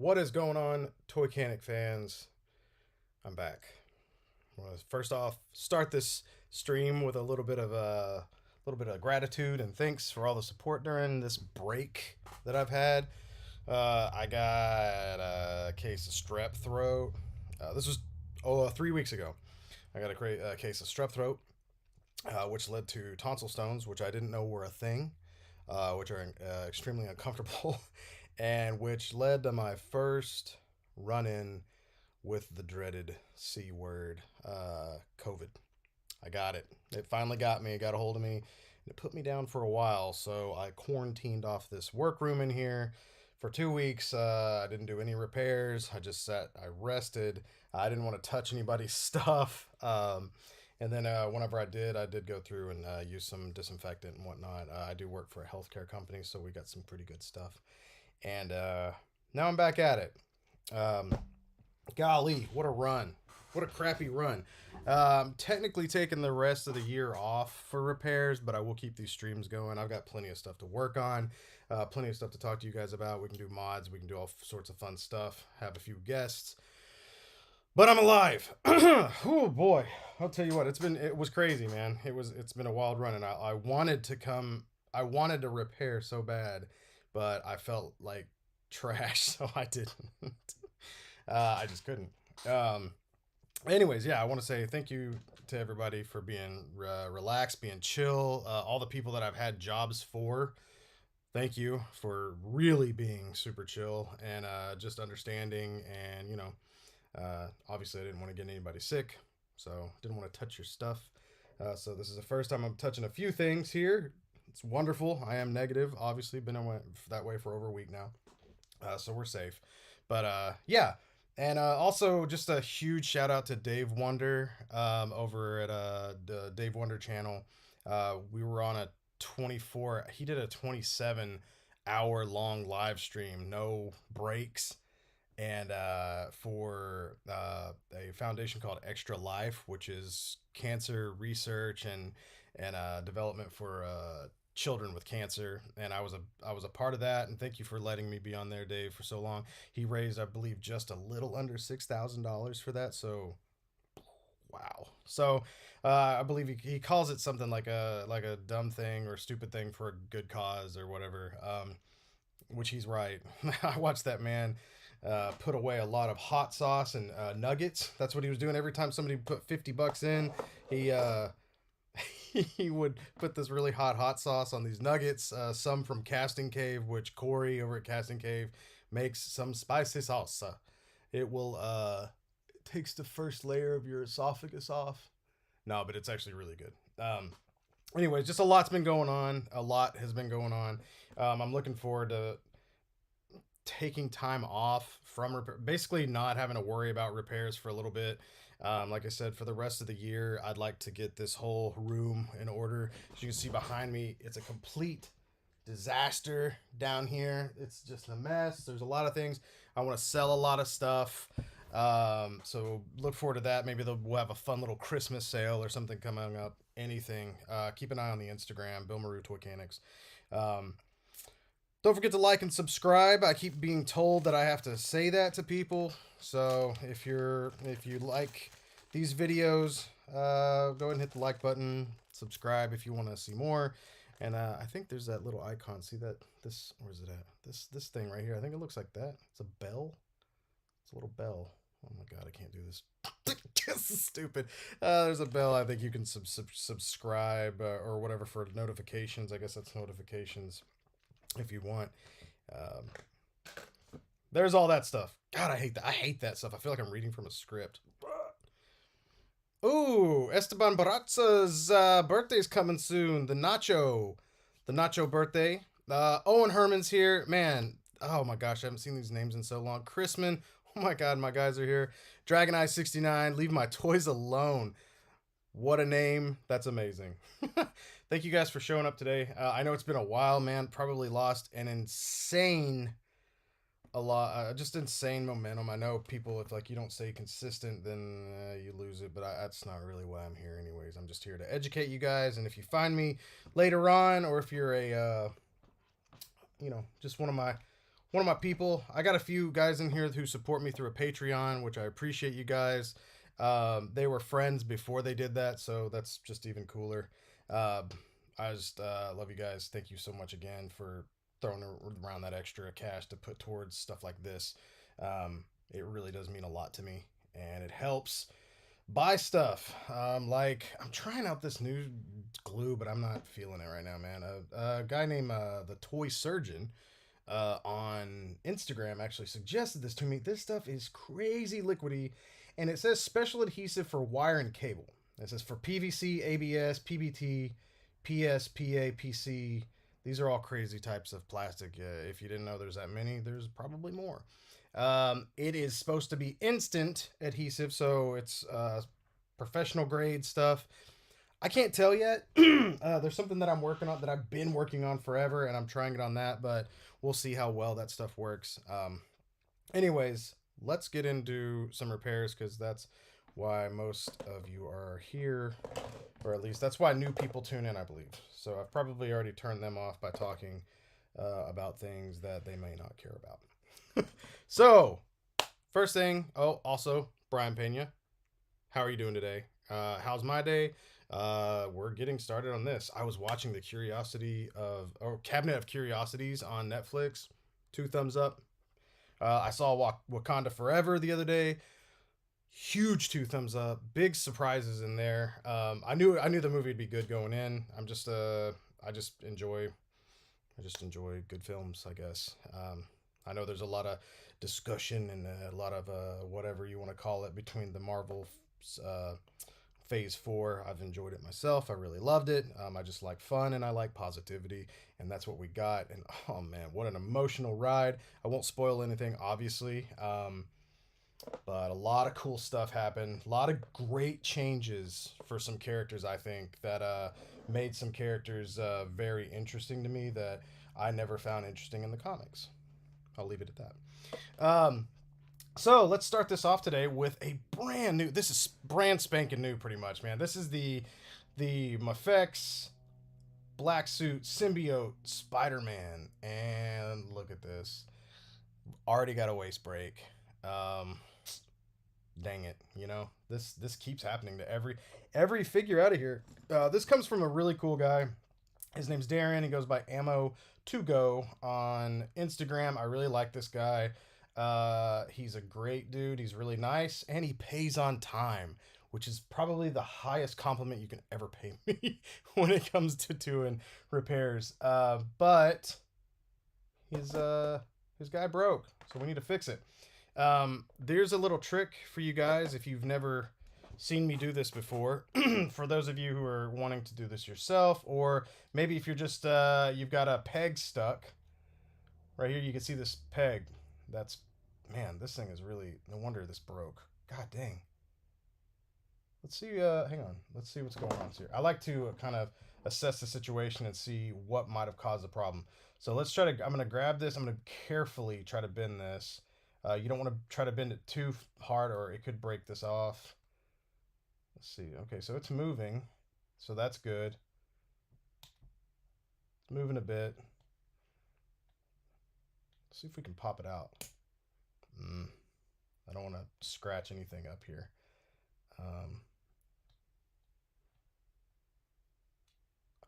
What is going on, Toychanic fans? I'm back. I want to first off start this stream with a little bit of gratitude and thanks for all the support during this break that I've had. I got a case of strep throat. This was 3 weeks ago. I got a case of strep throat, which led to tonsil stones, which I didn't know were a thing, which are extremely uncomfortable, and which led to my first run in with the dreaded C word, COVID. I got it. It finally got me. It got a hold of me. And it put me down for a while. So I quarantined off this workroom in here for 2 weeks. I didn't do any repairs. I just sat. I rested. I didn't want to touch anybody's stuff. And then whenever I did go through and use some disinfectant and whatnot. I do work for a healthcare company, so we got some pretty good stuff. And now I'm back at it. Um, Golly, what a run. What a crappy run. Technically taking the rest of the year off for repairs, but I will keep these streams going. I've got plenty of stuff to work on, plenty of stuff to talk to you guys about. We can do mods, we can do all sorts of fun stuff, have a few guests. But I'm alive. Oh boy, I'll tell you what. It was crazy, man. It's been a wild run, and I wanted to come. I wanted to repair so bad, but I felt like trash, so I didn't. I just couldn't. Um, Anyways, yeah, I want to say thank you to everybody for being relaxed, being chill. All the people that I've had jobs for, thank you for really being super chill and just understanding. And obviously, I didn't want to get anybody sick, so didn't want to touch your stuff. So this is the first time I'm touching a few things here. It's wonderful. I am negative, obviously, been that way for over a week now, so we're safe. But yeah. And also, just a huge shout out to Dave Wonder over at the Dave Wonder channel. We were on a 24, he did a 27-hour long live stream, no breaks. And for a foundation called Extra Life, which is cancer research and development for children with cancer, and I was a part of that. And thank you for letting me be on there, Dave, for so long. He raised, I believe, just a little under $6,000 for that. So wow. So I believe he calls it something like a dumb thing or stupid thing for a good cause or whatever. Which he's right. I watched that man put away a lot of hot sauce and nuggets. That's what he was doing every time somebody put $50 in. He he would put this really hot sauce on these nuggets. Some from Casting Cave, which Corey over at Casting Cave makes some spicy salsa. It will it takes the first layer of your esophagus off. No, but it's actually really good. Anyways, just a lot's been going on. A lot has been going on. I'm looking forward to taking time off from basically not having to worry about repairs for a little bit. Like I said, for the rest of the year, I'd like to get this whole room in order. As you can see behind me, it's a complete disaster down here. It's just a mess. There's a lot of things. I want to sell a lot of stuff. So look forward to that. Maybe we'll have a fun little Christmas sale or something coming up. Anything. Keep an eye on the Instagram, Bill Maru Toychanics. Don't forget to like and subscribe. I keep being told that I have to say that to people. So if you like these videos, go ahead and hit the like button. Subscribe if you want to see more. And I think there's that little icon. See that? Where's it at? This thing right here. I think it looks like that. It's a bell. It's a little bell. Oh my god, I can't do this. This is stupid. There's a bell. I think you can subscribe or whatever for notifications. I guess that's notifications if you want. Um, there's all that stuff. God, I hate that. I hate that stuff. I feel like I'm reading from a script. Ooh, Esteban Barazza's birthday's coming soon. The Nacho birthday. Owen Herman's here. Man, oh my gosh, I haven't seen these names in so long. Chrisman, oh my god, my guys are here. Dragon Eye 69, leave my toys alone. What a name. That's amazing. Thank you guys for showing up today. I know it's been a while, man. Probably lost an insane just insane momentum. I know people, if like you don't stay consistent, then you lose it, but that's not really why I'm here anyways. I'm just here to educate you guys. And if you find me later on, or if you're a just one of one of my people. I got a few guys in here who support me through a Patreon, which I appreciate you guys. They were friends before they did that, so that's just even cooler. Uh, I just love you guys. Thank you so much again for throwing around that extra cash to put towards stuff like this. It really does mean a lot to me, and it helps buy stuff. Like I'm trying out this new glue, but I'm not feeling it right now, man. A guy named the Toy Surgeon on Instagram actually suggested this to me. This stuff is crazy liquidy, and it says special adhesive for wire and cable. It says for PVC, ABS, PBT, PS, PA, PC. These are all crazy types of plastic. If you didn't know there's that many, there's probably more. It is supposed to be instant adhesive, so it's professional grade stuff. I can't tell yet. There's something that I'm working on that I've been working on forever, and I'm trying it on that, but we'll see how well that stuff works. Anyways, let's get into some repairs because that's why most of you are here, or at least that's why new people tune in, I believe. So I've probably already turned them off by talking about things that they may not care about. So, first thing, oh, also, Brian Pena, how are you doing today? How's my day? We're getting started on this. I was watching the Cabinet of Curiosities on Netflix. 2 thumbs up. I saw Wakanda Forever the other day. Huge 2 thumbs up. Big surprises in there. I knew the movie would be good going in. I just enjoy good films, I guess. I know there's a lot of discussion and a lot of whatever you want to call it between the Marvel Phase 4. I've enjoyed it myself. I really loved it. I just like fun and I like positivity, and that's what we got. And oh man, what an emotional ride. I won't spoil anything, obviously, but a lot of cool stuff happened. A lot of great changes for some characters, I think, that made some characters very interesting to me that I never found interesting in the comics. I'll leave it at that. So let's start this off today with a brand new. This is brand spanking new, pretty much, man. This is the Mafex Black Suit Symbiote Spider-Man, and look at this. Already got a waist break. Dang it, this keeps happening to every figure out of here. This comes from a really cool guy. His name's Darren. He goes by Ammo to Go on Instagram. I really like this guy. He's a great dude. He's really nice, and he pays on time, which is probably the highest compliment you can ever pay me when it comes to doing repairs. But his guy broke, so we need to fix it. There's a little trick for you guys if you've never seen me do this before. For those of you who are wanting to do this yourself, or maybe if you're just you've got a peg stuck right here, you can see this peg. That's, man, this thing is really, no wonder this broke. God dang. Let's see. Hang on. Let's see what's going on here. I like to kind of assess the situation and see what might have caused the problem. So let's try to. I'm going to grab this. I'm going to carefully try to bend this. You don't want to try to bend it too hard, or it could break this off. Let's see. Okay, so it's moving, so that's good. It's moving a bit. Let's see if we can pop it out. I don't want to scratch anything up here.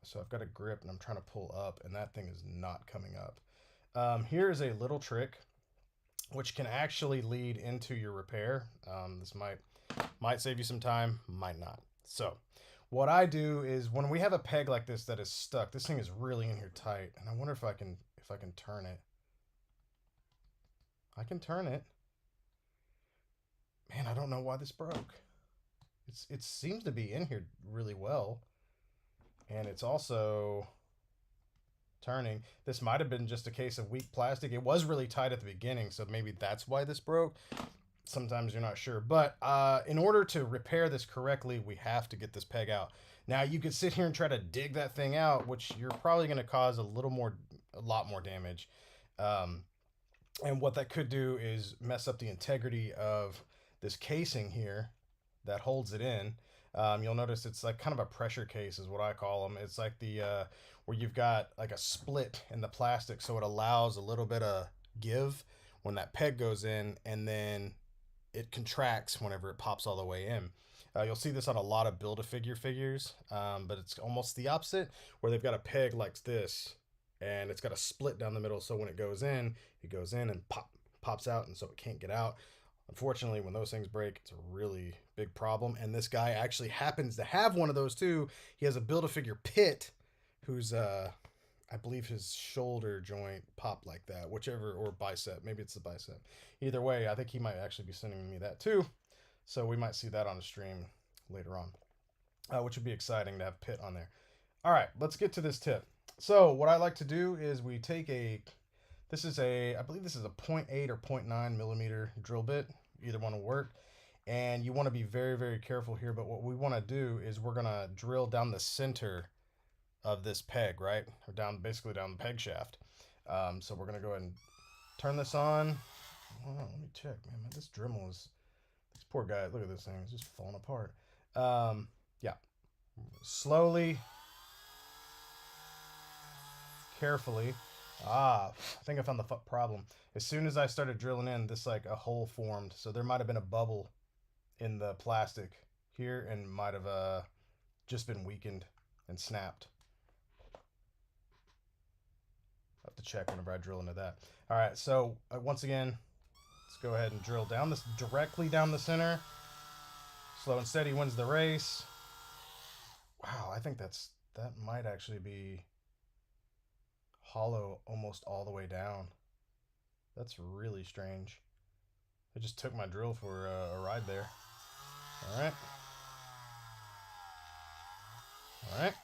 So I've got a grip and I'm trying to pull up, and that thing is not coming up. Here is a little trick which can actually lead into your repair. This might save you some time, might not. So what I do is when we have a peg like this that is stuck, this thing is really in here tight, and I wonder if I can turn it. I can turn it. Man, I don't know why this broke. It seems to be in here really well, and it's also turning. This might have been just a case of weak plastic. It was really tight at the beginning, so maybe that's why this broke. Sometimes you're not sure, but in order to repair this correctly, we have to get this peg out. Now you could sit here and try to dig that thing out, which you're probably going to cause a lot more damage. And what that could do is mess up the integrity of this casing here that holds it in. You'll notice it's like kind of a pressure case is what I call them. It's like the where you've got like a split in the plastic, so it allows a little bit of give when that peg goes in, and then it contracts whenever it pops all the way in. You'll see this on a lot of Build-A-Figure figures, but it's almost the opposite, where they've got a peg like this, and it's got a split down the middle, so when it goes in and pops out, and so it can't get out. Unfortunately, when those things break, it's a really big problem, and this guy actually happens to have one of those too. He has a Build-A-Figure Pit, who's I believe his shoulder joint popped like that, whichever, or bicep. Maybe it's the bicep. Either way, I think he might actually be sending me that too. So we might see that on a stream later on, which would be exciting to have Pit on there. All right, let's get to this tip. So what I like to do is we take I believe this is a 0.8 or 0.9 millimeter drill bit. Either one will work. And you want to be very, very careful here. But what we want to do is we're going to drill down the center of this peg, right? Or basically down the peg shaft. So we're going to go ahead and turn this on. Well, let me check, man. This Dremel is, this poor guy, look at this thing. It's just falling apart. Yeah. Slowly, carefully. I think I found the problem. As soon as I started drilling in, this like a hole formed. So there might have been a bubble in the plastic here and might have just been weakened and snapped. I have to check whenever I drill into that. All right, so once again, let's go ahead and drill down this directly down the center. Slow and steady wins the race. Wow, I think that might actually be hollow almost all the way down. That's really strange. I just took my drill for a ride there. All right.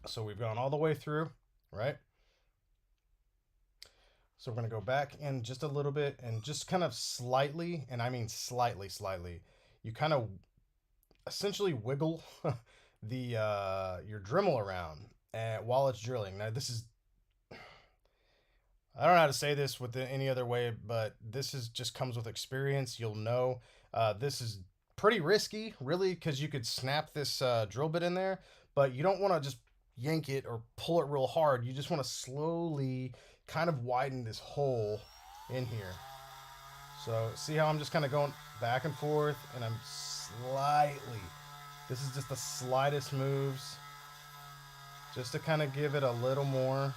So we've gone all the way through, right? So we're going to go back in just a little bit and just kind of slightly, and I mean slightly, you kind of essentially wiggle your Dremel around while it's drilling. Now this is, I don't know how to say this with any other way, but this is just comes with experience. You'll know this is pretty risky, really, because you could snap this drill bit in there, but you don't want to just yank it or pull it real hard. You just want to slowly kind of widen this hole in here. So see how I'm just kind of going back and forth, and I'm slightly, this is just the slightest moves, just to kind of give it a little more.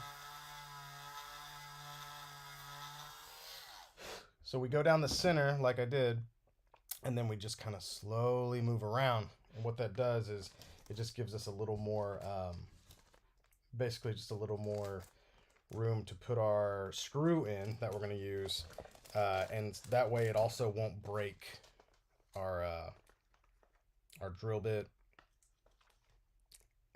So we go down the center like I did, and then we just kind of slowly move around. And what that does is it just gives us a little more, basically just a little more room to put our screw in that we're going to use. And that way it also won't break our drill bit.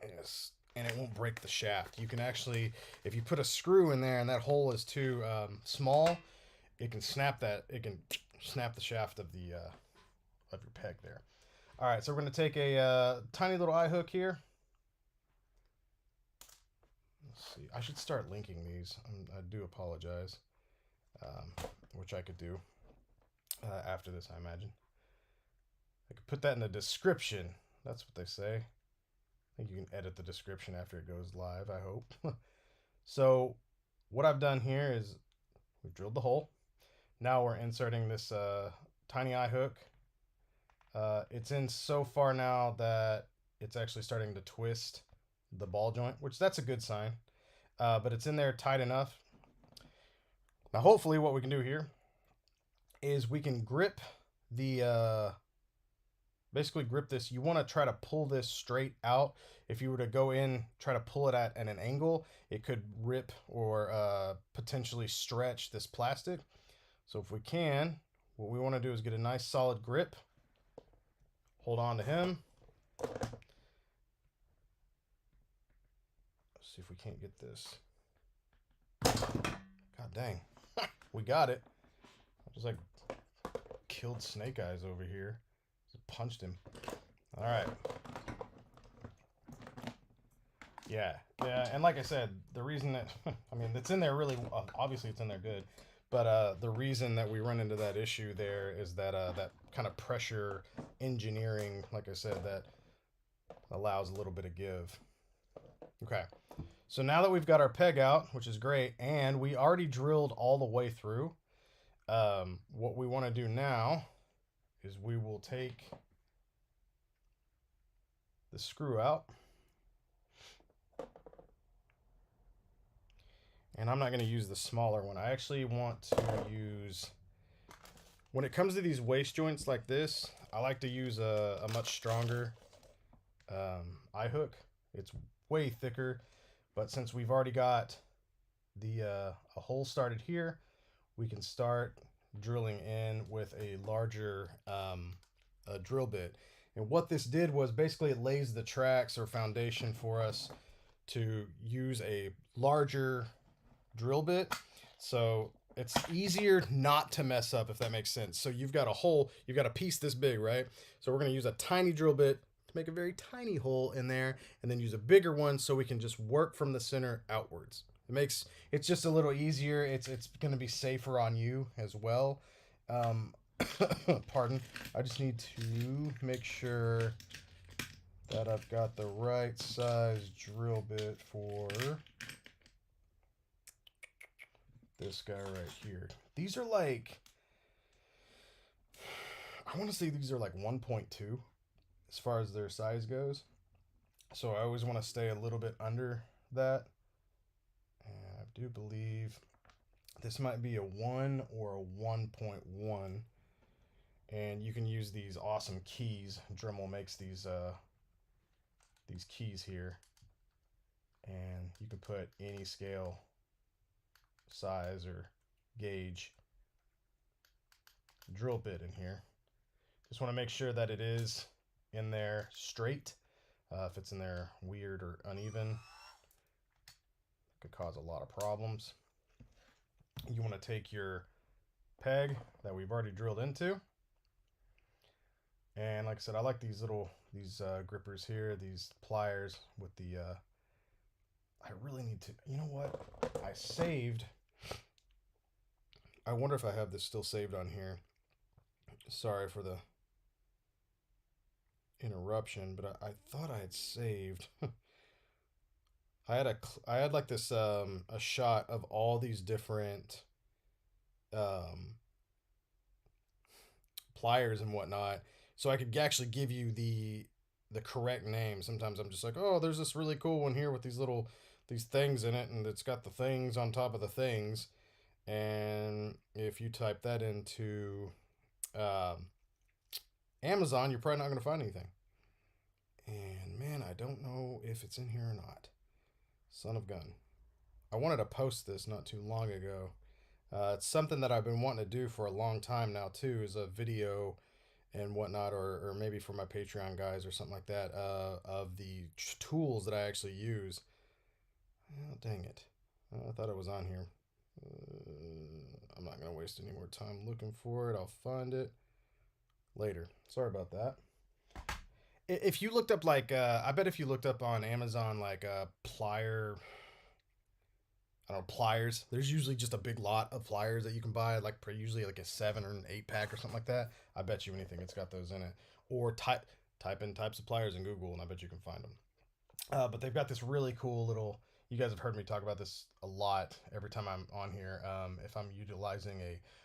Yes. And it won't break the shaft. You can actually, if you put a screw in there and that hole is too small, it can snap that. It can snap the shaft of your peg there. All right, so we're going to take a tiny little eye hook here. Let's see. I should start linking these. I do apologize, which I could do after this, I imagine. I could put that in the description. That's what they say. I think you can edit the description after it goes live, I hope. So what I've done here is we've drilled the hole. Now we're inserting this tiny eye hook. It's in so far now that it's actually starting to twist the ball joint, which that's a good sign. But it's in there tight enough. Now hopefully what we can do here is we can grip the basically grip this. You want to try to pull this straight out. If you were to go in, try to pull it at an angle, it could rip or potentially stretch this plastic. So if we can, what we want to do is get a nice solid grip. Hold on to him. Let's see if we can't get this. God dang. We got it. I just like killed Snake Eyes over here. Just punched him. All right. Yeah, and like I said, the reason that, I mean, it's in there really, obviously it's in there good, but the reason that we run into that issue there is that that kind of pressure engineering, like I said, that allows a little bit of give. Okay, So now that we've got our peg out, which is great, and we already drilled all the way through, what we want to do now is we will take the screw out. And I'm not going to use the smaller one. I actually want to use, when it comes to these waist joints like this, I like to use a much stronger eye hook. It's way thicker, but since we've already got the a hole started here, we can start drilling in with a larger drill bit. And what this did was basically it lays the tracks or foundation for us to use a larger drill bit, so it's easier not to mess up, if that makes sense. So you've got a hole, you've got a piece this big, right? So we're going to use a tiny drill bit to make a very tiny hole in there, and then use a bigger one so we can just work from the center outwards. It's just a little easier. It's going to be safer on you as well. Pardon. I just need to make sure that I've got the right size drill bit for this guy right here. These are like, I want to say these are like 1.2 as far as their size goes. So I always want to stay a little bit under that. And I do believe this might be a 1 or a 1.1. And you can use these awesome keys. Dremel makes these keys here. And you can put any scale, size, or gauge drill bit in here. Just want to make sure that it is in there straight. If it's in there weird or uneven, it could cause a lot of problems. You want to take your peg that we've already drilled into, and like I said, I like these grippers here, these pliers with the I really need to, you know what, I wonder if I have this still saved on here. Sorry for the interruption, but I thought I had saved I had like this a shot of all these different pliers and whatnot, so I could actually give you the correct name. Sometimes I'm just like, oh, there's this really cool one here with these things in it, and it's got the things on top of the things. And if you type that into Amazon, you're probably not going to find anything. And man, I don't know if it's in here or not. Son of gun. I wanted to post this not too long ago. It's something that I've been wanting to do for a long time now too, is a video and whatnot, or maybe for my Patreon guys or something like that, of the tools that I actually use. Oh, dang it. I thought it was on here. I'm not going to waste any more time looking for it. I'll find it later. Sorry about that. If you looked up like, I bet if you looked up on Amazon like pliers, there's usually just a big lot of pliers that you can buy, like usually like a 7 or an 8 pack or something like that. I bet you anything it's got those in it. Or type in types of pliers in Google, and I bet you can find them. But they've got this really cool little, you guys have heard me talk about this a lot every time I'm on here. If I'm utilizing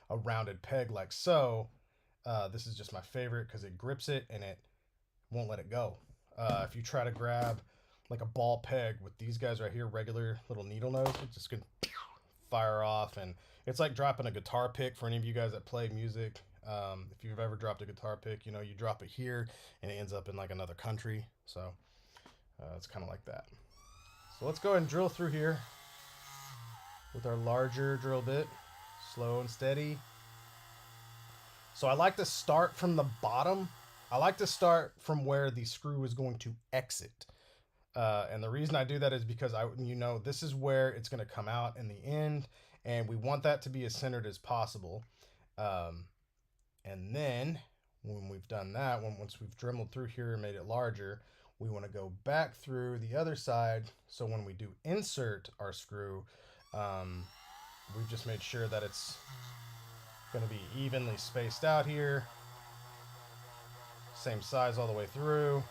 a rounded peg like so, this is just my favorite because it grips it and it won't let it go. If you try to grab like a ball peg with these guys right here, regular little needle nose, it's just gonna fire off, and it's like dropping a guitar pick for any of you guys that play music. If you've ever dropped a guitar pick, you know, you drop it here and it ends up in like another country. So it's kind of like that. So let's go ahead and drill through here with our larger drill bit, slow and steady. So I like to start from the bottom. I like to start from where the screw is going to exit. And the reason I do that is because this is where it's going to come out in the end, and we want that to be as centered as possible. And then when we've done that, once we've dremeled through here and made it larger, we want to go back through the other side. So when we do insert our screw, we've just made sure that it's going to be evenly spaced out here. Same size all the way through.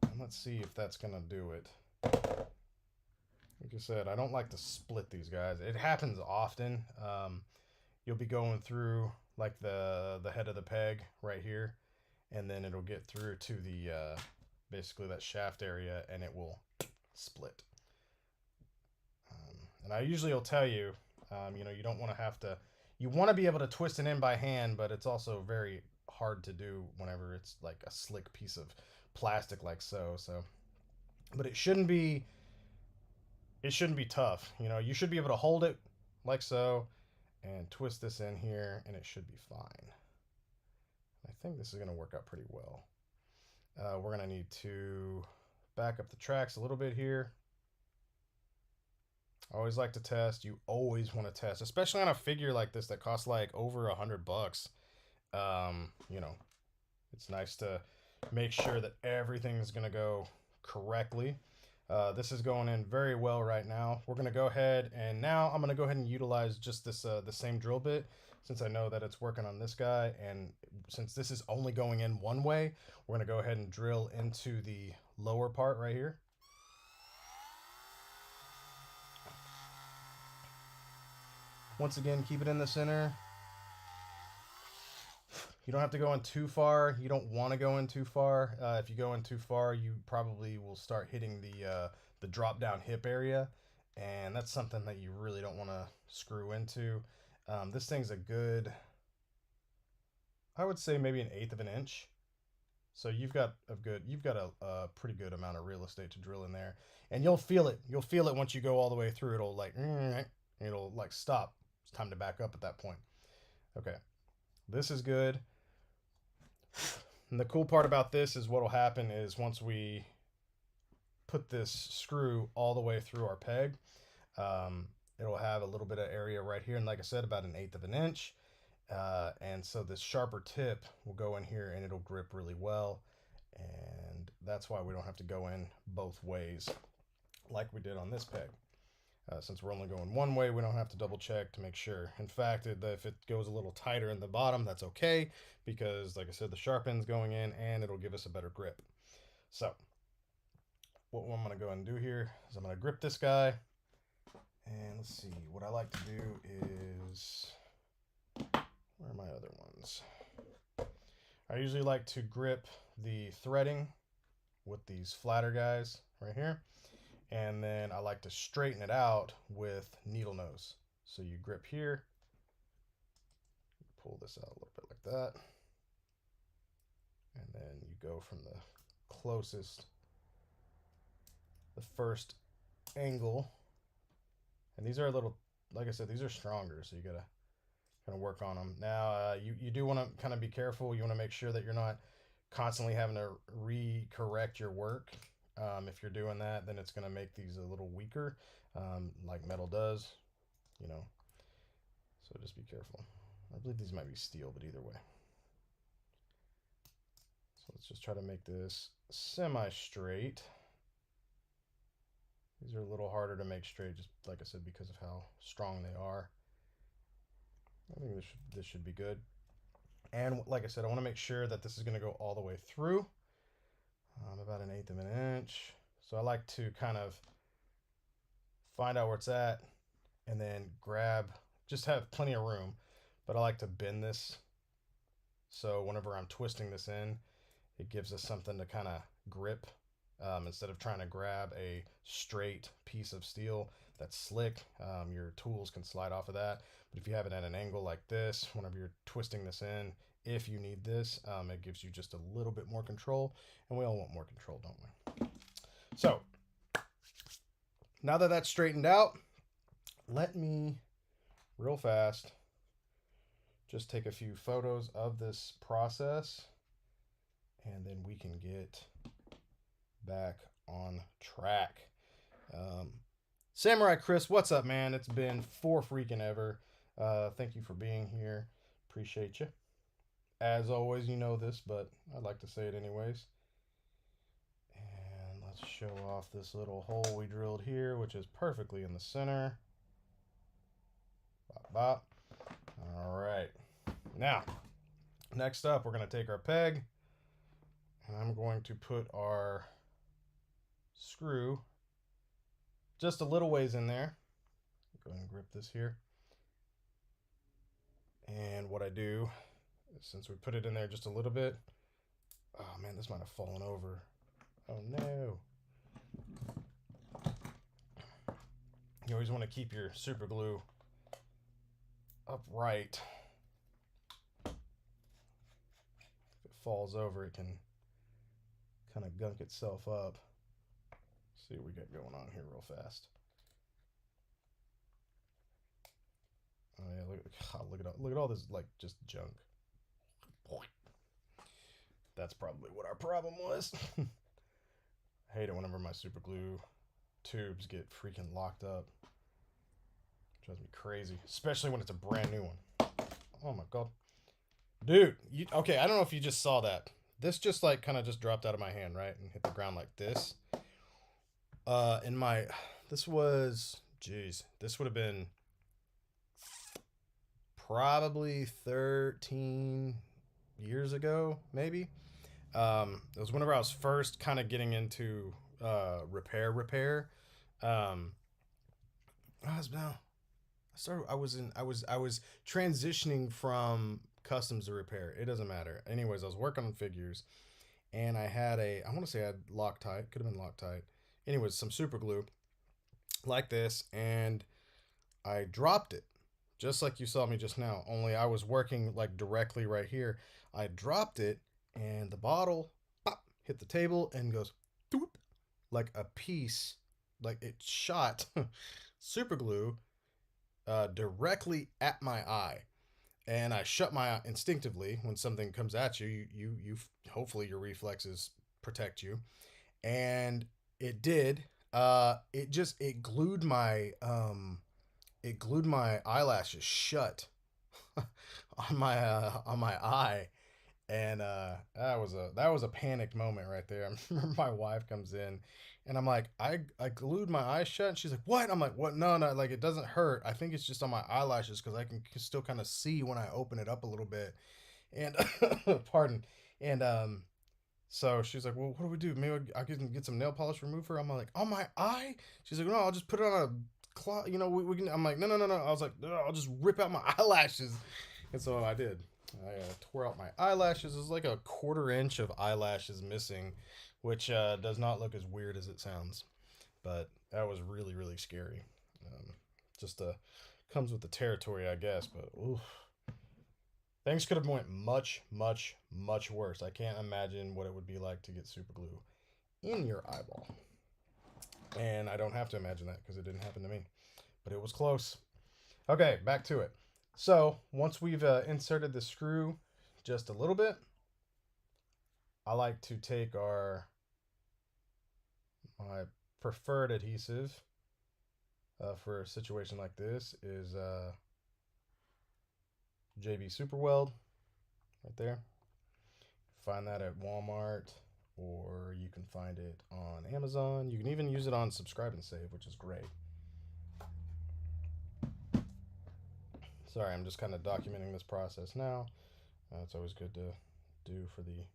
I'm let's see if that's gonna do it. Like I said, I don't like to split these guys. It happens often. You'll be going through like the head of the peg right here, and then it'll get through to the basically that shaft area, and it will split. And I usually will tell you, you know, you don't want to have to. You want to be able to twist it in by hand, but it's also very hard to do whenever it's like a slick piece of plastic like so. So, but it shouldn't be. It shouldn't be tough. You know, you should be able to hold it like so, and twist this in here, and it should be fine. I think this is going to work out pretty well. We're going to need to back up the tracks a little bit here. I always like to test. You always want to test, especially on a figure like this that costs like over $100. You know, it's nice to make sure that everything is going to go correctly. This is going in very well right now. We're going to go ahead, and now I'm going to go ahead and utilize just this the same drill bit, since I know that it's working on this guy, and since this is only going in one way, we're going to go ahead and drill into the lower part right here. Once again, keep it in the center. You don't have to go in too far. You don't want to go in too far. If you go in too far, you probably will start hitting the drop down hip area, and that's something that you really don't want to screw into. This thing's a good, I would say maybe 1/8 of an inch. So you've got a pretty good amount of real estate to drill in there, and you'll feel it. You'll feel it once you go all the way through. It'll like stop. It's time to back up at that point. Okay, this is good. And the cool part about this is what'll happen is once we put this screw all the way through our peg, it'll have a little bit of area right here, and like I said, about 1/8 of an inch. And so this sharper tip will go in here, and it'll grip really well. And that's why we don't have to go in both ways like we did on this peg. Since we're only going one way, we don't have to double check to make sure. In fact, if it goes a little tighter in the bottom, that's okay, because like I said, the sharp end's going in, and it'll give us a better grip. So what I'm going to go ahead and do here is I'm going to grip this guy, and let's see, what I like to do is, where are my other ones? I usually like to grip the threading with these flatter guys right here. And then I like to straighten it out with needle nose. So you grip here, pull this out a little bit like that. And then you go from the closest, the first angle. And these are a little, like I said, these are stronger, so you gotta kind of work on them. Now, you do want to kind of be careful. You want to make sure that you're not constantly having to re-correct your work. If you're doing that, then it's going to make these a little weaker, like metal does, you know. So just be careful. I believe these might be steel, but either way. So let's just try to make this semi-straight. These are a little harder to make straight, just like I said, because of how strong they are. I think this should be good. And like I said, I want to make sure that this is going to go all the way through. About 1/8 of an inch. So I like to kind of find out where it's at, and then grab, just have plenty of room, but I like to bend this. So whenever I'm twisting this in, it gives us something to kind of grip, instead of trying to grab a straight piece of steel that's slick. Your tools can slide off of that. But if you have it at an angle like this, whenever you're twisting this in, if you need this, it gives you just a little bit more control, and we all want more control, don't we? So now that that's straightened out, let me real fast just take a few photos of this process, and then we can get back on track. Samurai Chris, what's up, man? It's been freaking ever. Thank you for being here. Appreciate you. As always, you know this, but I'd like to say it anyways. And let's show off this little hole we drilled here, which is perfectly in the center. Bop, bop. All right. Now, next up, we're going to take our peg, and I'm going to put our screw just a little ways in there. Go ahead and grip this here. And what I do, since we put it in there just a little bit, oh man, this might have fallen over. Oh no. You always want to keep your super glue upright. If it falls over, it can kind of gunk itself up. Let's see what we got going on here real fast. Oh yeah, look at all this like just junk. That's probably what our problem was. I hate it whenever my super glue tubes get freaking locked up. It drives me crazy, especially when it's a brand new one. Oh my god, dude! Okay? I don't know if you just saw that. This just like kind of just dropped out of my hand, right, and hit the ground like this. This was, geez, this would have been probably 13 years ago, maybe. It was whenever I was first kind of getting into repair. I was transitioning from customs to repair. It doesn't matter. Anyways, I was working on figures, and I want to say I had Loctite. Could have been Loctite. Anyways, some super glue like this, and I dropped it. Just like you saw me just now, only I was working like directly right here. I dropped it, and the bottle pop, hit the table and goes doop, like a piece, like it shot super glue directly at my eye. And I shut my eye instinctively when something comes at you. You hopefully your reflexes protect you, and it did. It glued my eyelashes shut on my eye, and that was a panic moment right there. I remember my wife comes in, and I'm like, I glued my eyes shut, and she's like, what? I'm like, what? No, like it doesn't hurt. I think it's just on my eyelashes because I can still kind of see when I open it up a little bit, and pardon, and so she's like, well, what do we do? Maybe I can get some nail polish remover. I'm like, on my eye? She's like, no, I'll just put it on a cloth. You know, we can. I'm like, no. I was like, no, I'll just rip out my eyelashes. And so I did. I tore out my eyelashes. It was like a 1/4 inch of eyelashes missing, which does not look as weird as it sounds. But that was really, really scary. Just comes with the territory, I guess. But oof. Things could have went much, much, much worse. I can't imagine what it would be like to get super glue in your eyeball. And I don't have to imagine that because it didn't happen to me. But it was close. Okay, back to it. So once we've inserted the screw just a little bit, I like to take my preferred adhesive for a situation like this is JB Super Weld right there. Find that at Walmart, or you can find it on Amazon. You can even use it on Subscribe and Save, which is great. Sorry, I'm just kind of documenting this process now. It's always good to do for the,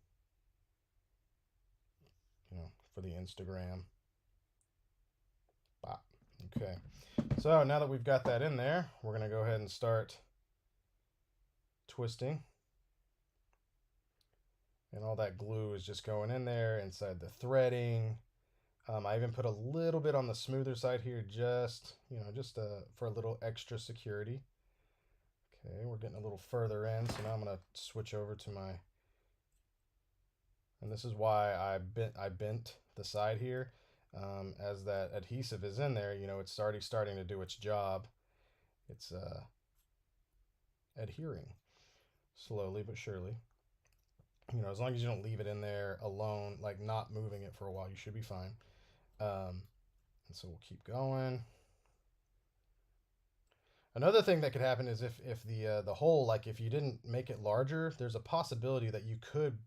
for the Instagram. Bop. Okay. So now that we've got that in there, we're going to go ahead and start twisting. And all that glue is just going in there inside the threading. I even put a little bit on the smoother side here, just for a little extra security. Okay, we're getting a little further in, so now I'm going to switch over to my, and this is why I bent the side here. As that adhesive is in there, it's already starting to do its job. It's adhering slowly but surely. As long as you don't leave it in there alone, like not moving it for a while, you should be fine. And so we'll keep going. Another thing that could happen is if the hole, like if you didn't make it larger, there's a possibility that you could,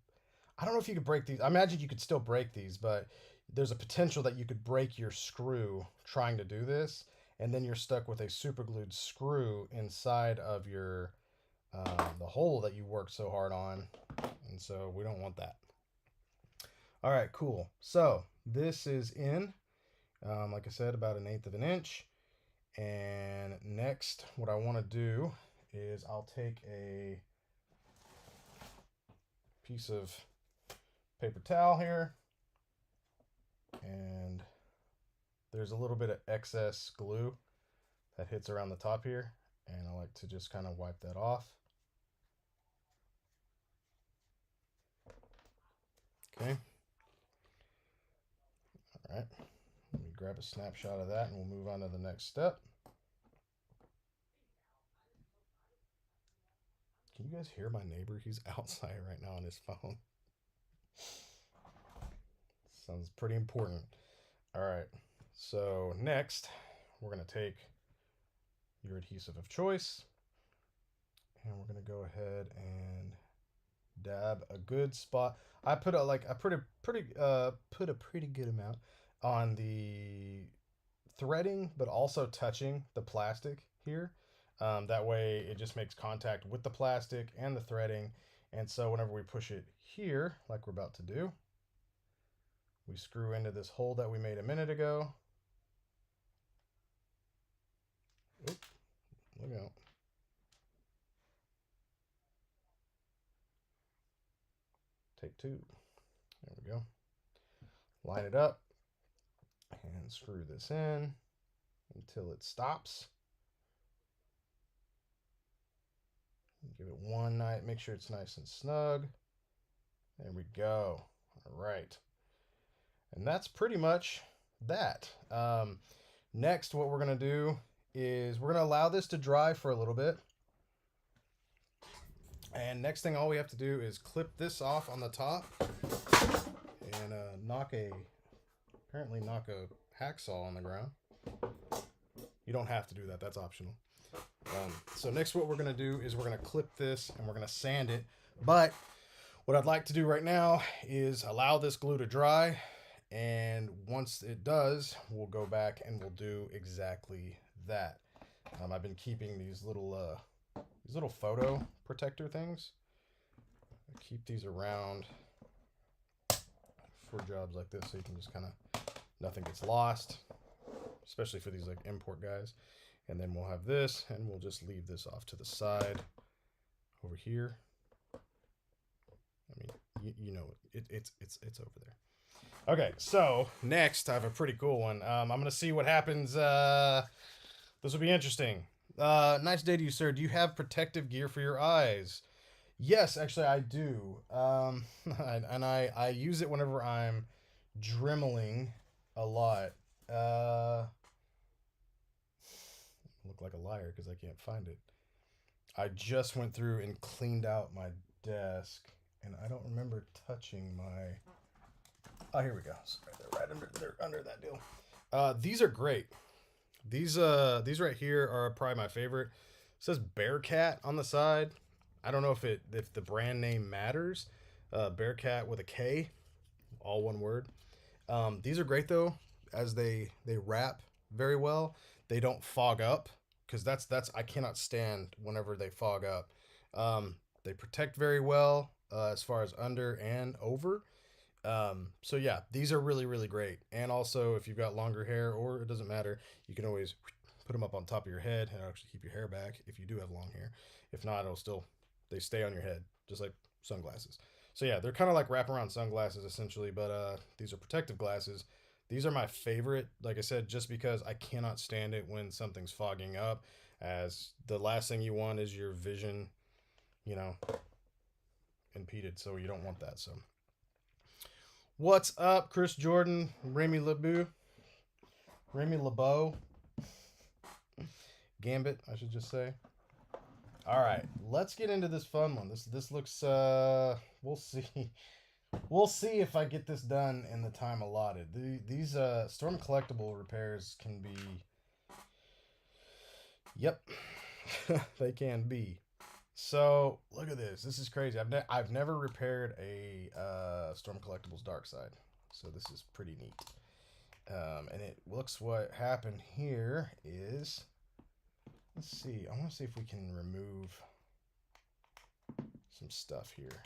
I don't know if you could break these. I imagine you could still break these, but there's a potential that you could break your screw trying to do this, and then you're stuck with a super glued screw inside of your the hole that you worked so hard on, and so we don't want that. All right, cool. So this is in, like I said, about 1/8 of an inch. And next, what I want to do is I'll take a piece of paper towel here, and there's a little bit of excess glue that hits around the top here, and I like to just kind of wipe that off. Okay. All right. Let me grab a snapshot of that and we'll move on to the next step. Can you guys hear my neighbor? He's outside right now on his phone. Sounds pretty important. All right. So next, we're going to take your adhesive of choice, and we're going to go ahead and dab a good spot. I put a pretty good amount on the threading, but also touching the plastic here. That way it just makes contact with the plastic and the threading. And so whenever we push it here, like we're about to do, we screw into this hole that we made a minute ago. Oop, look out. Take two. There we go. Line it up and screw this in until it stops. Give it one night, make sure it's nice and snug. There we go. All right. And that's pretty much that. Next, what we're going to do is we're going to allow this to dry for a little bit. And next thing, all we have to do is clip this off on the top and apparently knock a hacksaw on the ground. You don't have to do that. That's optional. So next what we're going to do is we're going to clip this and we're going to sand it. But what I'd like to do right now is allow this glue to dry. And once it does, we'll go back and we'll do exactly that. I've been keeping these little photo protector things. I keep these around for jobs like this so you can just kind of, nothing gets lost, especially for these like import guys. And then we'll have this, and we'll just leave this off to the side over here. I mean, you know, it's over there. Okay, so next I have a pretty cool one. I'm gonna see what happens. This will be interesting. Nice day to you, sir. Do you have protective gear for your eyes? Yes, actually I do. And I use it whenever I'm dremeling a lot. Look like a liar because I can't find it. I just went through and cleaned out my desk, and I don't remember touching my. Oh, here we go. Sorry, they're under that deal. These are great. These right here are probably my favorite. It says Bearcat on the side. I don't know if the brand name matters. Bearcat with a K, all one word. These are great though, as they wrap very well. They don't fog up, because that's I cannot stand whenever they fog up. They protect very well as far as under and over. So yeah, these are really, really great. And also, if you've got longer hair, or it doesn't matter, you can always put them up on top of your head and actually keep your hair back if you do have long hair. If not, they stay on your head, just like sunglasses. So yeah, they're kind of like wraparound sunglasses essentially, but these are protective glasses. These are my favorite, like I said, just because I cannot stand it when something's fogging up, as the last thing you want is your vision, you know, impeded. So you don't want that. So what's up, Chris Jordan, Remy LeBeau, Gambit, I should just say. All right, let's get into this fun one. This looks, we'll see. We'll see if I get this done in the time allotted. These Storm Collectible repairs can be, yep, they can be. So look at this. This is crazy. I've never repaired a Storm Collectibles Darkseid, so this is pretty neat. And it looks, what happened here is, let's see. I want to see if we can remove some stuff here.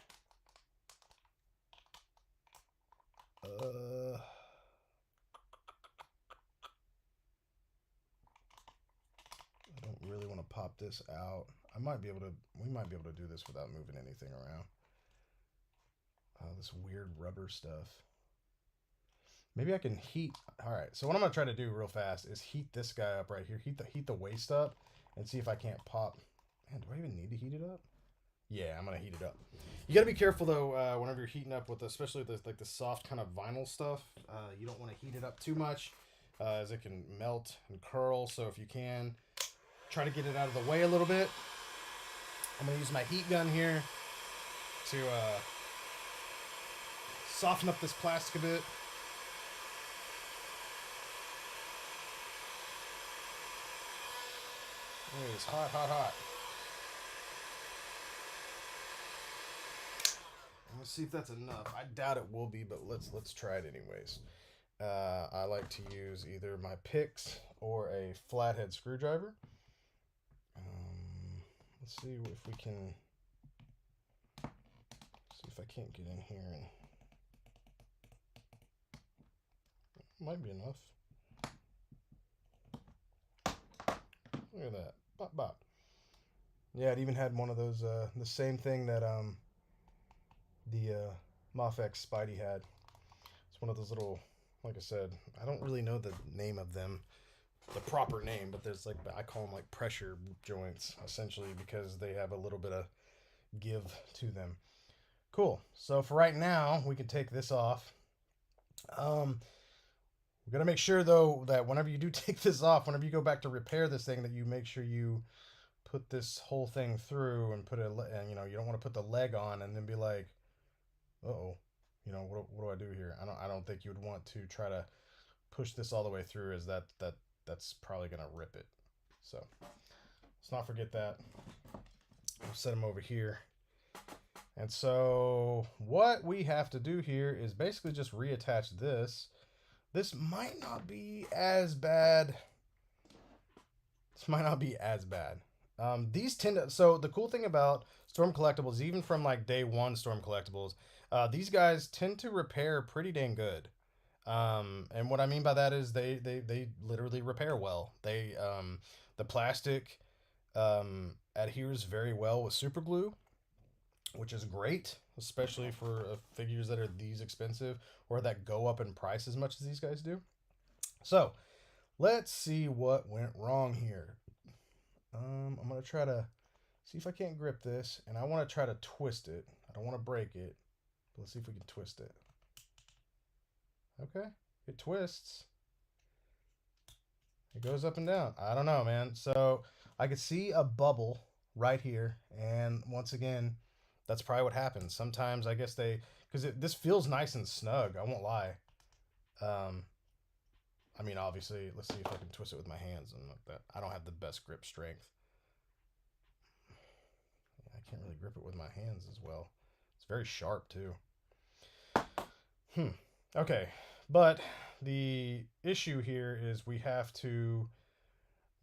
this out. We might be able to do this without moving anything around. This weird rubber stuff. Maybe I can heat. All right, so what I'm gonna try to do real fast is heat this guy up right here. Heat the waist up and see if I can't pop. Man, do I even need to heat it up? Yeah, I'm gonna heat it up. You gotta be careful though whenever you're heating up with, especially this like the soft kind of vinyl stuff. You don't want to heat it up too much, as it can melt and curl. So if you can, try to get it out of the way a little bit. I'm gonna use my heat gun here to soften up this plastic a bit. It is hot, hot, hot. Let's see if that's enough. I doubt it will be, but let's try it anyways. I like to use either my picks or a flathead screwdriver. Let's see if we can. See if I can't get in here and. Might be enough. Look at that. Bop, bop. Yeah, it even had one of those, the same thing that the Mafex Spidey had. It's one of those little, like I said, I don't really know the name of them, the proper name, but there's like, I call them like pressure joints, essentially, because they have a little bit of give to them. Cool. So for right now, we can take this off. We're going to make sure, though, that whenever you do take this off, whenever you go back to repair this thing, that you make sure you put this whole thing through and put it, and you don't want to put the leg on and then be like, uh-oh, what do I do here? I don't think you would want to try to push this all the way through, as that's probably going to rip it. So let's not forget that. I'll set them over here. And so what we have to do here is basically just reattach this. This might not be as bad. These tend to, so the cool thing about Storm Collectibles, even from like day one Storm Collectibles, these guys tend to repair pretty dang good. And what I mean by that is they literally repair well. The plastic adheres very well with super glue, which is great, especially for figures that are these expensive or that go up in price as much as these guys do. So let's see what went wrong here. I'm going to try to see if I can't grip this, and I want to try to twist it. I don't want to break it, but let's see if we can twist it. Okay, it twists. It goes up and down. I don't know, man. So I could see a bubble right here, and once again, that's probably what happens. Sometimes I guess because this feels nice and snug. I won't lie. I mean, obviously, let's see if I can twist it with my hands. And like that, I don't have the best grip strength. I can't really grip it with my hands as well. It's very sharp too. Okay, but the issue here is we have to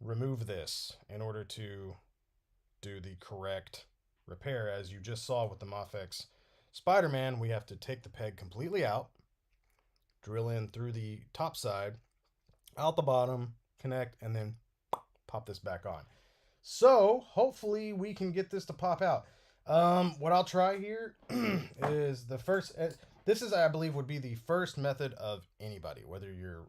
remove this in order to do the correct repair. As you just saw with the Mafex Spider-Man, we have to take the peg completely out, drill in through the top side, out the bottom, connect, and then pop this back on. So hopefully we can get this to pop out. What I'll try here is the first. This is, I believe, would be the first method of anybody, whether you're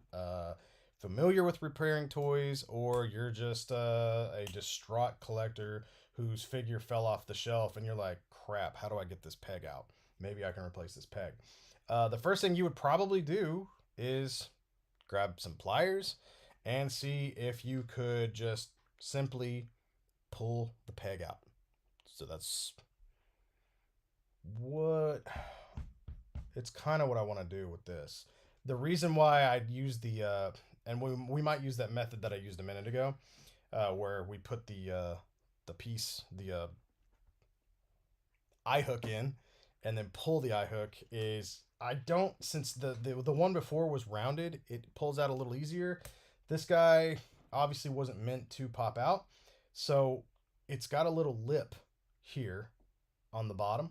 familiar with repairing toys or you're just a distraught collector whose figure fell off the shelf and you're like, crap, how do I get this peg out? Maybe I can replace this peg. The first thing you would probably do is grab some pliers and see if you could just simply pull the peg out. So that's it's kind of what I want to do with this. The reason why I'd use the and we might use that method that I used a minute ago, where we put the eye hook in and then pull the eye hook, is since the one before was rounded, it pulls out a little easier. This guy obviously wasn't meant to pop out, so it's got a little lip here on the bottom,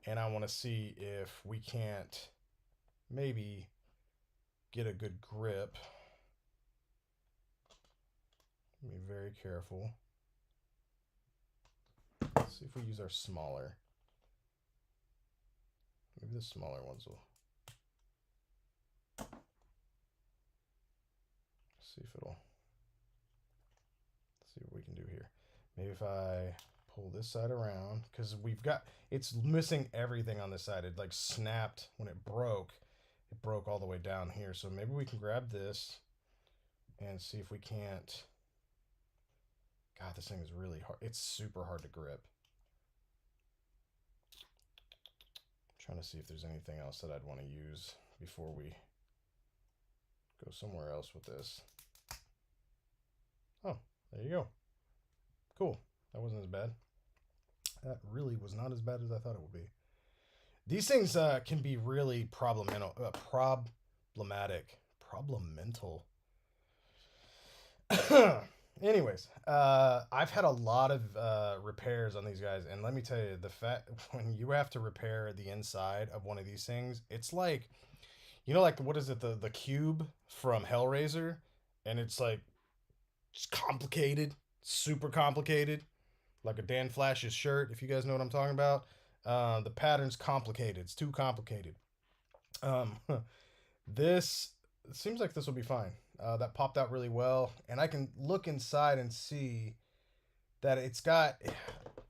and I want to see if we can't maybe get a good grip. Be very careful. Let's see if we use our smaller. Maybe the smaller ones will. See if it'll. Let's see what we can do here. Maybe if I pull this side around, because it's missing everything on this side. It like snapped when it broke. It broke all the way down here. So maybe we can grab this and see if we can't. God, this thing is really hard. It's super hard to grip. I'm trying to see if there's anything else that I'd want to use before we go somewhere else with this. Oh, there you go. Cool. That wasn't as bad. That really was not as bad as I thought it would be. These things can be really problematic. Anyways, I've had a lot of repairs on these guys, and let me tell you, the fact when you have to repair the inside of one of these things, it's like, like what is it, the cube from Hellraiser, and it's like just complicated, super complicated, like a Dan Flash's shirt, if you guys know what I'm talking about. The pattern's complicated. It's too complicated. Um, this it seems like this will be fine. That popped out really well, and I can look inside and see that it's got,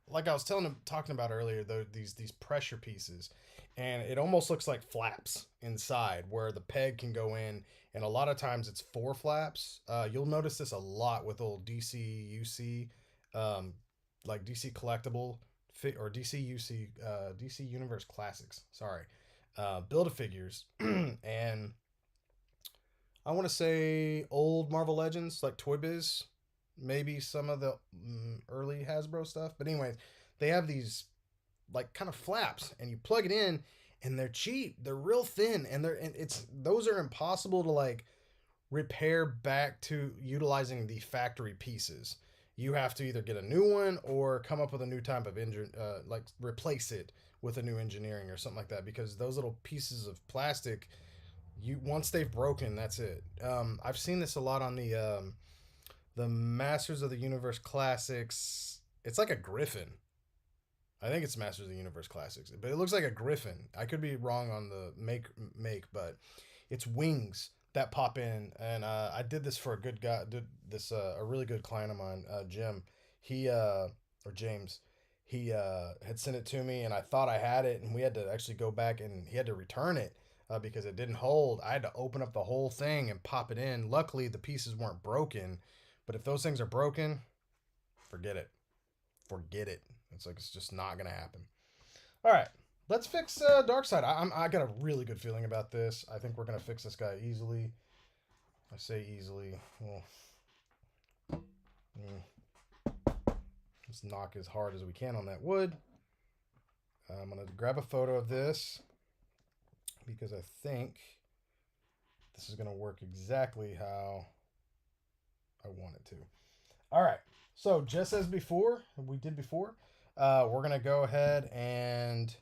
like I was talking about earlier, these pressure pieces, and it almost looks like flaps inside where the peg can go in, and a lot of times it's 4 flaps. You'll notice this a lot with old DC UC, like DC Collectible or DC UC, DC Universe Classics. Sorry, Build-A-Figures, and I want to say old Marvel Legends like Toy Biz, maybe some of the early Hasbro stuff. But anyways, they have these like kind of flaps, and you plug it in, and they're cheap. They're real thin, and those are impossible to like repair back to utilizing the factory pieces. You have to either get a new one or come up with a new type of engine, like replace it with a new engineering or something like that. Because those little pieces of plastic, once they've broken, that's it. I've seen this a lot on the Masters of the Universe Classics. It's like a griffin. I think it's Masters of the Universe Classics, but it looks like a griffin. I could be wrong on the make, but it's wings that pop in. And I did this for a good guy. Did this a really good client of mine, Jim. He or James. He had sent it to me, and I thought I had it, and we had to actually go back, and he had to return it because it didn't hold. I had to open up the whole thing and pop it in. Luckily, the pieces weren't broken, but if those things are broken, forget it. Forget it. It's just not gonna happen. All right, let's fix Darkseid. I got a really good feeling about this. I think we're gonna fix this guy easily. I say easily. Well, let's knock as hard as we can on that wood. I'm gonna grab a photo of this because I think this is gonna work exactly how I want it to. All right. So just as before, we're gonna go ahead and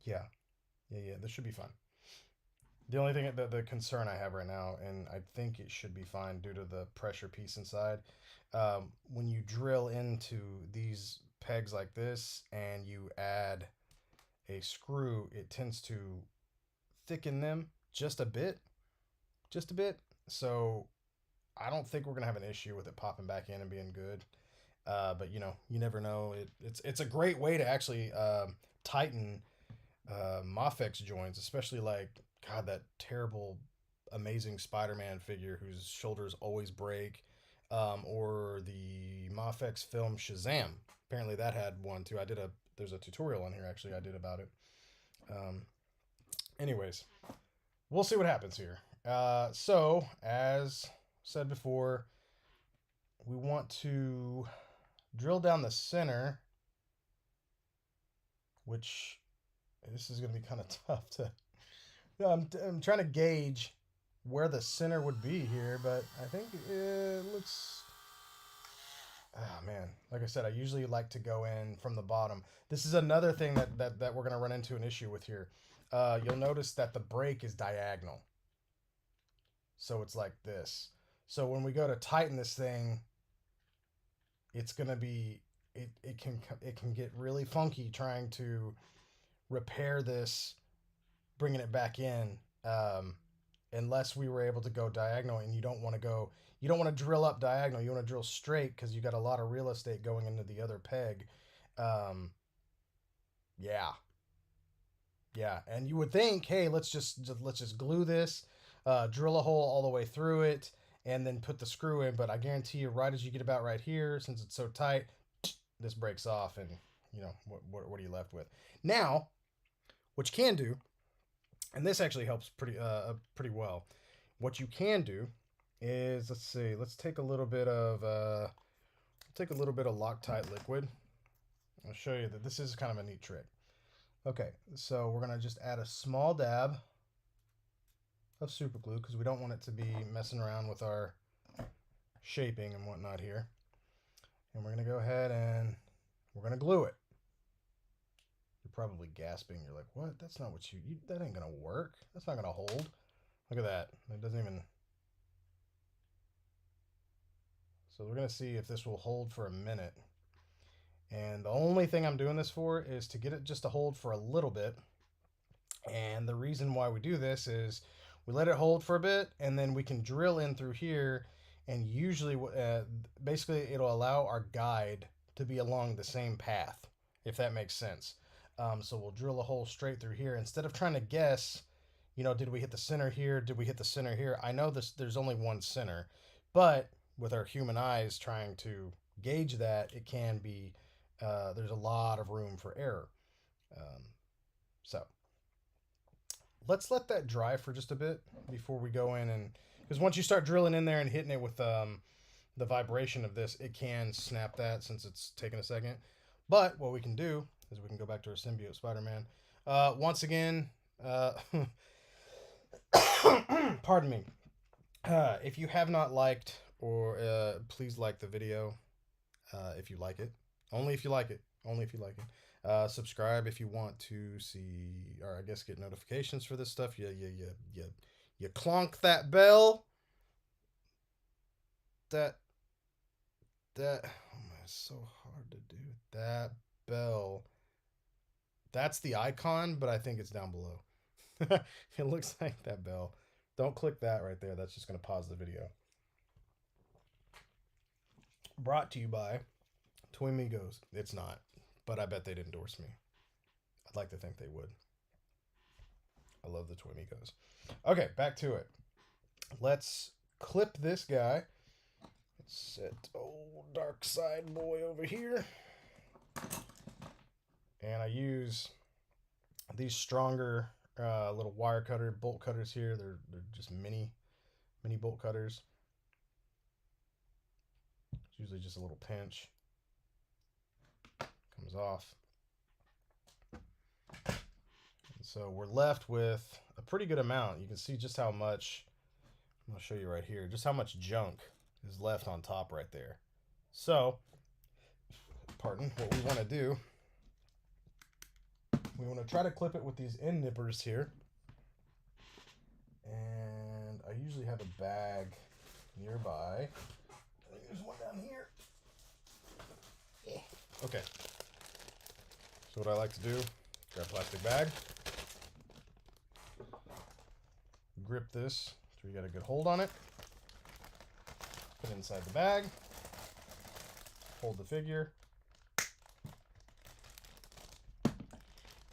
yeah, this should be fine. The only thing, the concern I have right now, and I think it should be fine due to the pressure piece inside, when you drill into these pegs like this and you add a screw, it tends to thicken them just a bit. So I don't think we're gonna have an issue with it popping back in and being good. But you never know. It's a great way to actually tighten Mafex joints, especially like God, that terrible, amazing Spider-Man figure whose shoulders always break, or the Mafex film Shazam. Apparently that had one too. There's a tutorial on here actually I did about it. Anyways, we'll see what happens here. So as said before, we want to drill down the center, which this is going to be kind of tough to. I'm trying to gauge where the center would be here, but I think it looks. Oh man, like I said, I usually like to go in from the bottom. This is another thing that we're going to run into an issue with here. You'll notice that the break is diagonal. So it's like this. So when we go to tighten this thing, it's gonna be it can get really funky trying to repair this, bringing it back in. Unless we were able to go diagonal, and you don't want to drill up diagonal. You want to drill straight because you got a lot of real estate going into the other peg. Um, yeah, yeah, and you would think, hey, let's just glue this, drill a hole all the way through it, and then put the screw in. But I guarantee you, right as you get about right here, since it's so tight, this breaks off, and you know what are you left with? Now, what you can do, and this actually helps pretty well. What you can do is, let's see, let's take a little bit of Loctite liquid. I'll show you that this is kind of a neat trick. Okay, so we're gonna just add a small dab of super glue because we don't want it to be messing around with our shaping and whatnot here. And we're gonna go ahead and we're gonna glue it. You're probably gasping. You're like, what? That's not what you that ain't gonna work. That's not gonna hold. Look at that. It doesn't even. So we're gonna see if this will hold for a minute. And the only thing I'm doing this for is to get it just to hold for a little bit. And the reason why we do this is we let it hold for a bit, and then we can drill in through here, and usually basically it'll allow our guide to be along the same path, if that makes sense. So we'll drill a hole straight through here instead of trying to guess, you know, did we hit the center here? Did we hit the center here? I know there's only one center, but with our human eyes trying to gauge that, it can be, there's a lot of room for error. So let's let that dry for just a bit before we go in, and because once you start drilling in there and hitting it with the vibration of this, it can snap that since it's taking a second. But what we can do is we can go back to our Symbiote Spider-Man. Once again, pardon me. If you have not liked, or please like the video if you like it. Only if you like it. Only if you like it. Subscribe if you want to see, or I guess get notifications for this stuff. You clonk that bell. That oh man, it's so hard to do. That bell. That's the icon, but I think it's down below. It looks like that bell. Don't click that right there. That's just going to pause the video. Brought to you by Toymigos. It's not, but I bet they'd endorse me. I'd like to think they would. I love the Toymigos. Okay, back to it. Let's clip this guy. Let's set old Darkseid boy over here. And I use these stronger little wire cutter bolt cutters here. They're just mini bolt cutters. It's usually just a little pinch. Comes off. And so we're left with a pretty good amount. You can see just how much, I'm going to show you right here, just how much junk is left on top right there. So, pardon, what we want to do, we want to try to clip it with these end nippers here. And I usually have a bag nearby. I think there's one down here. Okay. So what I like to do, grab a plastic bag, grip this so you got a good hold on it, put it inside the bag, hold the figure,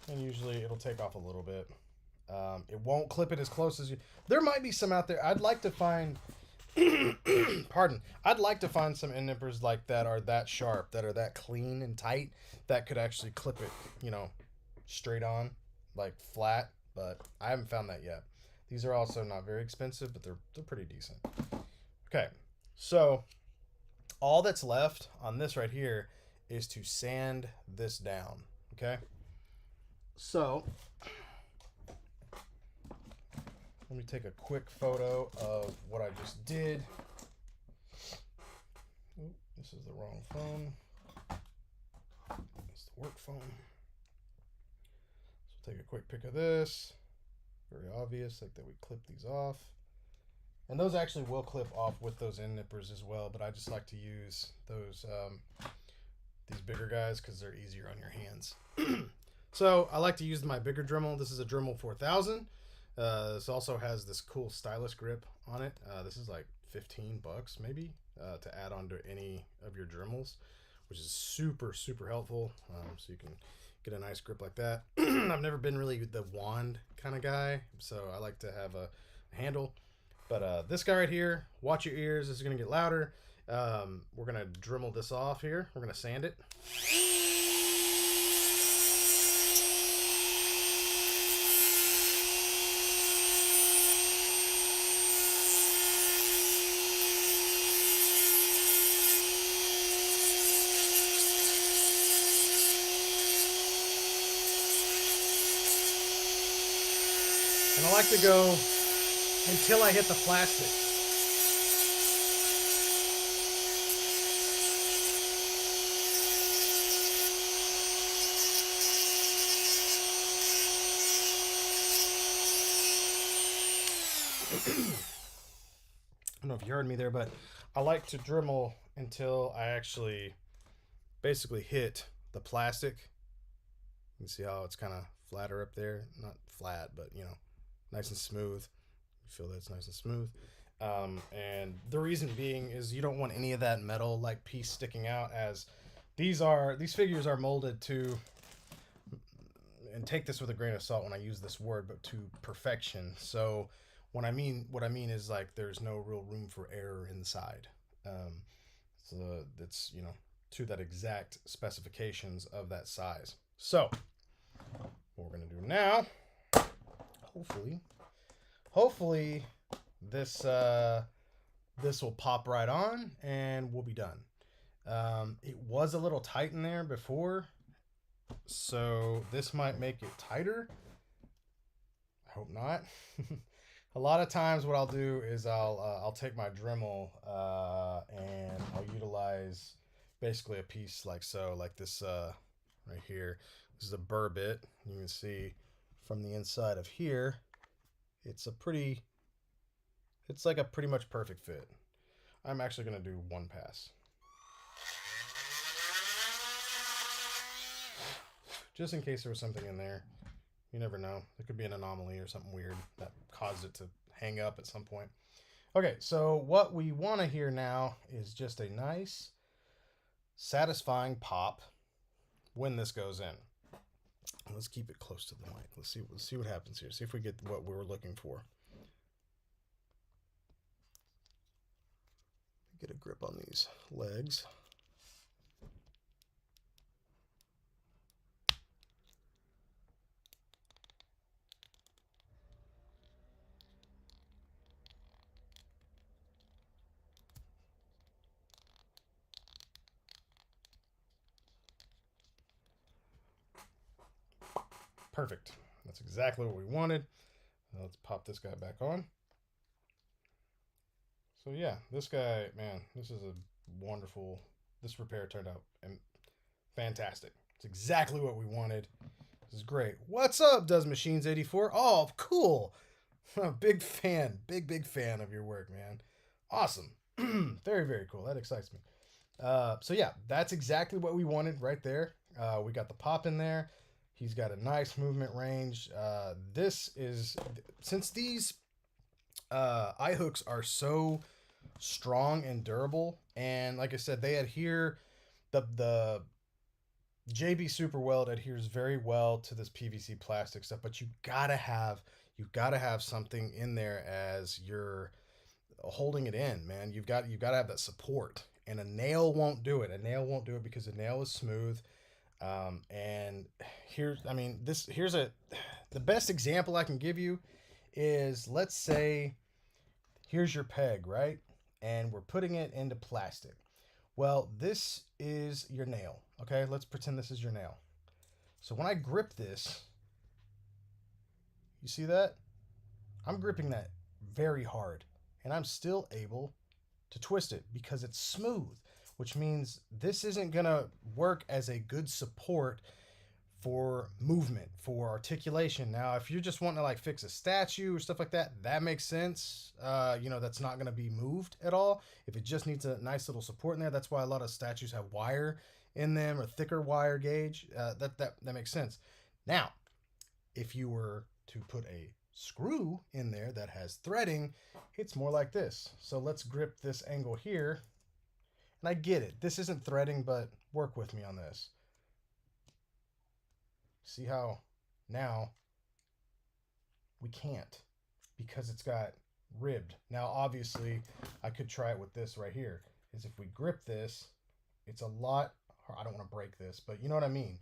and usually it'll take off a little bit. It won't clip it as close as you. There might be some out there. I'd like to find, pardon, I'd like to find some end nippers like that are that sharp, that are that clean and tight, that could actually clip it, you know, straight on, like flat, but I haven't found that yet. These are also not very expensive, but they're pretty decent. Okay, so all that's left on this right here is to sand this down, okay? So let me take a quick photo of what I just did. Oop, this is the wrong phone. It's the work phone. So take a quick pic of this. Very obvious, like that we clip these off. And those actually will clip off with those end nippers as well, but I just like to use those these bigger guys because they're easier on your hands. So I like to use my bigger Dremel. This is a Dremel 4000. This also has this cool stylus grip on it. This is like $15 maybe to add on to any of your Dremels, which is super, super helpful. So you can get a nice grip like that. I've never been really the wand kind of guy, so I like to have a handle. But this guy right here, watch your ears. This is going to get louder. We're going to Dremel this off here. We're going to sand it. And I like to go until I hit the plastic. I don't know if you heard me there, but I like to Dremel until I actually basically hit the plastic. You can see how it's kind of flatter up there. Not flat, but you know, nice and smooth. You feel that it's nice and smooth. And the reason being is you don't want any of that metal like piece sticking out, as these figures are molded to, and take this with a grain of salt when I use this word, but to perfection. So what I mean is like there's no real room for error inside. So it's, you know, to that exact specifications of that size. So what we're gonna do now, hopefully this this will pop right on and we'll be done. It was a little tight in there before, so this might make it tighter. I hope not. A lot of times what I'll do is I'll take my Dremel and I'll utilize basically a piece like so, like this right here. This is a burr bit. You can see from the inside of here, it's like a pretty much perfect fit. I'm actually gonna do one pass. Just in case there was something in there. You never know. There could be an anomaly or something weird that caused it to hang up at some point. Okay, so what we want to hear now is just a nice, satisfying pop when this goes in. Let's keep it close to the mic. Let's see what happens here. See if we get what we were looking for. Get a grip on these legs. Perfect. That's exactly what we wanted. Now let's pop this guy back on. So yeah, this guy, man, this is a wonderful, this repair turned out fantastic. It's exactly what we wanted. This is great. What's up, Does Machines 84? Oh, cool. Big fan, big fan of your work, man. Awesome. Very, very cool. That excites me. So yeah, that's exactly what we wanted right there. We got the pop in there. He's got a nice movement range. This is, since these eye hooks are so strong and durable, and like I said, they adhere, the JB Super Weld adheres very well to this PVC plastic stuff, but you've got to have something in there as you're holding it in, man. You've got to have that support, and a nail won't do it. A nail won't do it because a nail is smooth. And here's the best example I can give you is, let's say here's your peg, right? And we're putting it into plastic. Well, this is your nail. Okay, let's pretend this is your nail. So when I grip this, you see that? I'm gripping that very hard, and I'm still able to twist it because it's smooth, which means this isn't gonna work as a good support for movement, for articulation. Now, if you're just wanting to like fix a statue or stuff like that, that makes sense. You know, that's not going to be moved at all. If it just needs a nice little support in there, that's why a lot of statues have wire in them or thicker wire gauge. That makes sense. Now, if you were to put a screw in there that has threading, it's more like this. So let's grip this angle here. And I get it. This isn't threading, but work with me on this. See how now we can't because it's got ribbed. Now, obviously, I could try it with this right here. Is if we grip this, it's a lot. I don't want to break this, but you know what I mean.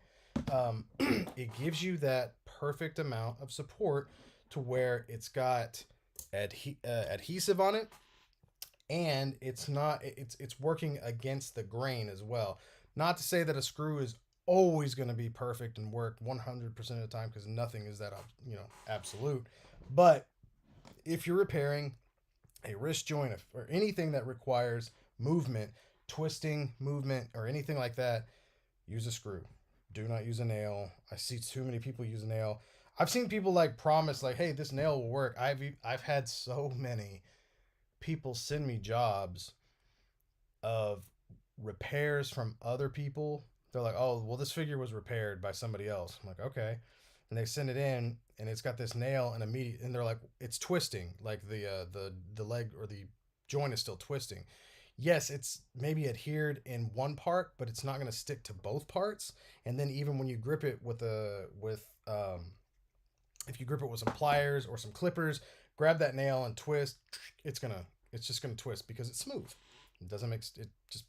It gives you that perfect amount of support to where it's got adhesive on it, and it's not. It's working against the grain as well. Not to say that a screw is always going to be perfect and work 100% of the time, because nothing is that, you know, absolute. But if you're repairing a wrist joint or anything that requires movement, twisting, movement, or anything like that, use a screw. Do not use a nail. I see too many people use a nail. I've seen people like promise like, hey, this nail will work. I've had so many people send me jobs of repairs from other people. They're like, oh, well, this figure was repaired by somebody else. I'm like, okay. And they send it in, and it's got this nail and they're like, it's twisting, like the leg or the joint is still twisting. Yes, it's maybe adhered in one part, but it's not going to stick to both parts. And then even when you grip it if you grip it with some pliers or some clippers, grab that nail and twist, it's just gonna twist because it's smooth. It doesn't make it just.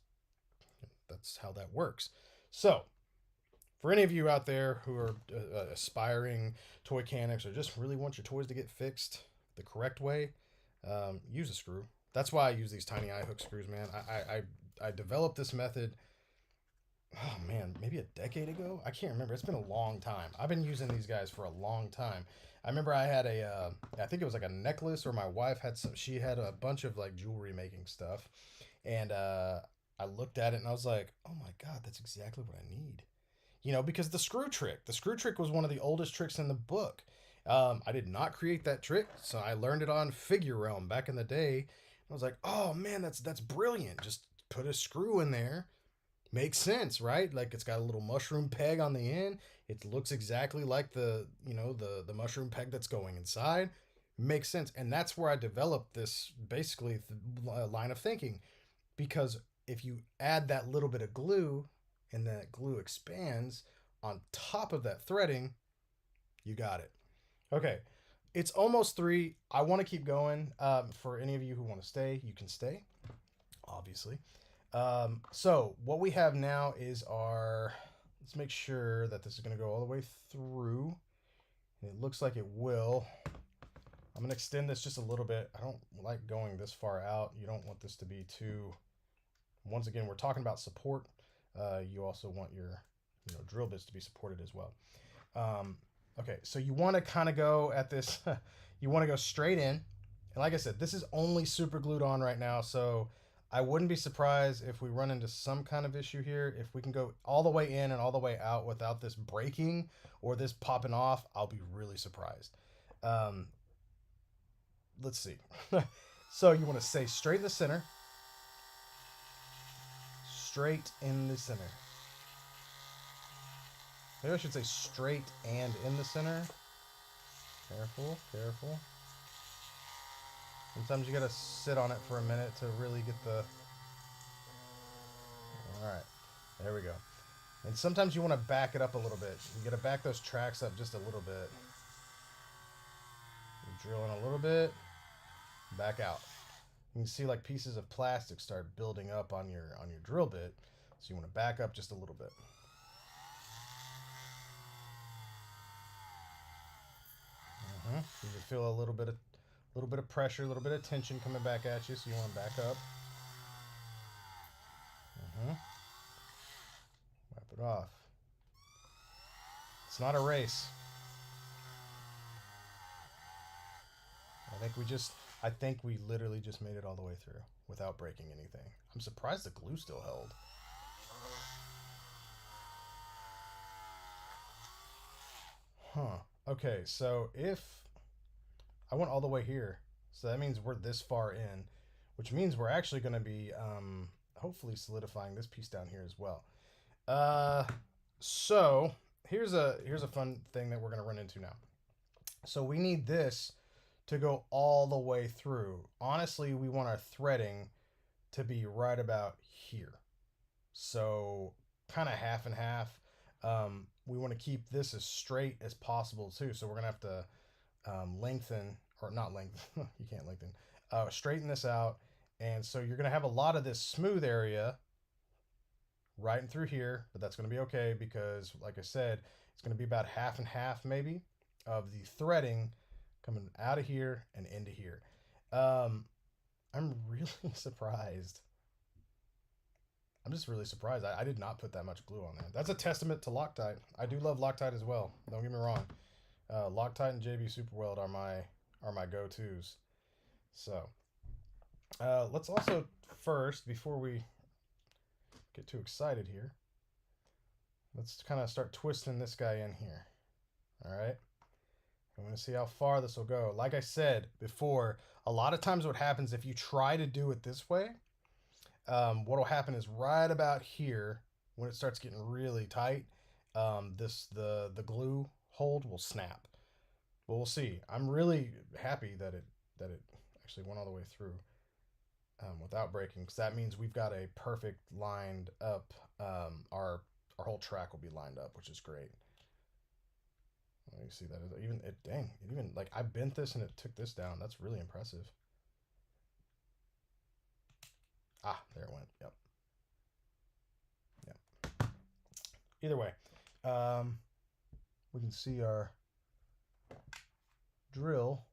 That's how that works. So, for any of you out there who are aspiring Toychanics or just really want your toys to get fixed the correct way, use a screw. That's why I use these tiny eye hook screws, man. I developed this method. Oh man, maybe a decade ago. I can't remember. It's been a long time. I've been using these guys for a long time. I remember I had I think it was like a necklace, or my wife had some. She had a bunch of like jewelry making stuff, and I looked at it and I was like, oh my god, that's exactly what I need. You know, because the screw trick was one of the oldest tricks in the book. I did not create that trick, so I learned it on Figure Realm back in the day. I was like, oh man, that's brilliant. Just put a screw in there. Makes sense, right? Like it's got a little mushroom peg on the end. It looks exactly like the mushroom peg that's going inside. Makes sense, and that's where I developed this basically line of thinking, because if you add that little bit of glue and that glue expands on top of that threading, you got it. Okay, it's almost 3. I want to keep going. For any of you who want to stay, you can stay, obviously. So what we have now is let's make sure that this is going to go all the way through. And it looks like it will. I'm going to extend this just a little bit. I don't like going this far out. You don't want this to be too, once again, we're talking about support. You also want your, drill bits to be supported as well. Okay, so you want to kind of go at this, you want to go straight in. And like I said, this is only super glued on right now, so I wouldn't be surprised if we run into some kind of issue here. If we can go all the way in and all the way out without this breaking or this popping off, I'll be really surprised. Let's see. So you want to stay straight in the center. Straight in the center. Maybe I should say straight and in the center. Careful, careful. Sometimes you gotta sit on it for a minute to really get the... Alright, there we go. And sometimes you want to back it up a little bit. You gotta back those tracks up just a little bit. You drill in a little bit, back out. You can see like pieces of plastic start building up on your drill bit. So you want to back up just a little bit. You can feel a little bit of pressure, a little bit of tension coming back at you, so you want to back up. Wipe it off. It's not a race. I think we literally just made it all the way through without breaking anything. I'm surprised the glue still held. Huh. Okay, so if I went all the way here, so that means we're this far in, which means we're actually going to be hopefully solidifying this piece down here as well. Uh, so here's a fun thing that we're going to run into now. So we need this to go all the way through. Honestly, we want our threading to be right about here. So kind of half and half. We want to keep this as straight as possible too. So we're gonna have to lengthen, or not lengthen. You can't lengthen. Straighten this out, and so you're gonna have a lot of this smooth area right and through here, but that's gonna be okay because, like I said, it's gonna be about half and half maybe of the threading coming out of here and into here. I'm really surprised. I'm just really surprised. I did not put that much glue on there. That's a testament to Loctite. I do love Loctite as well. Don't get me wrong. Loctite and JB Superweld are my go-tos. So let's also first, before we get too excited here, let's kind of start twisting this guy in here. All right. I'm going to see how far this will go. Like I said before, a lot of times what happens if you try to do it this way, what will happen is right about here, when it starts getting really tight, the glue hold will snap. But we'll see. I'm really happy that it actually went all the way through without breaking, because that means we've got a perfect lined up. Our whole track will be lined up, which is great. You see that even it dang it even like I bent this and it took this down. That's really impressive. Ah, there it went. Yep. Yep. Either way, we can see our drill.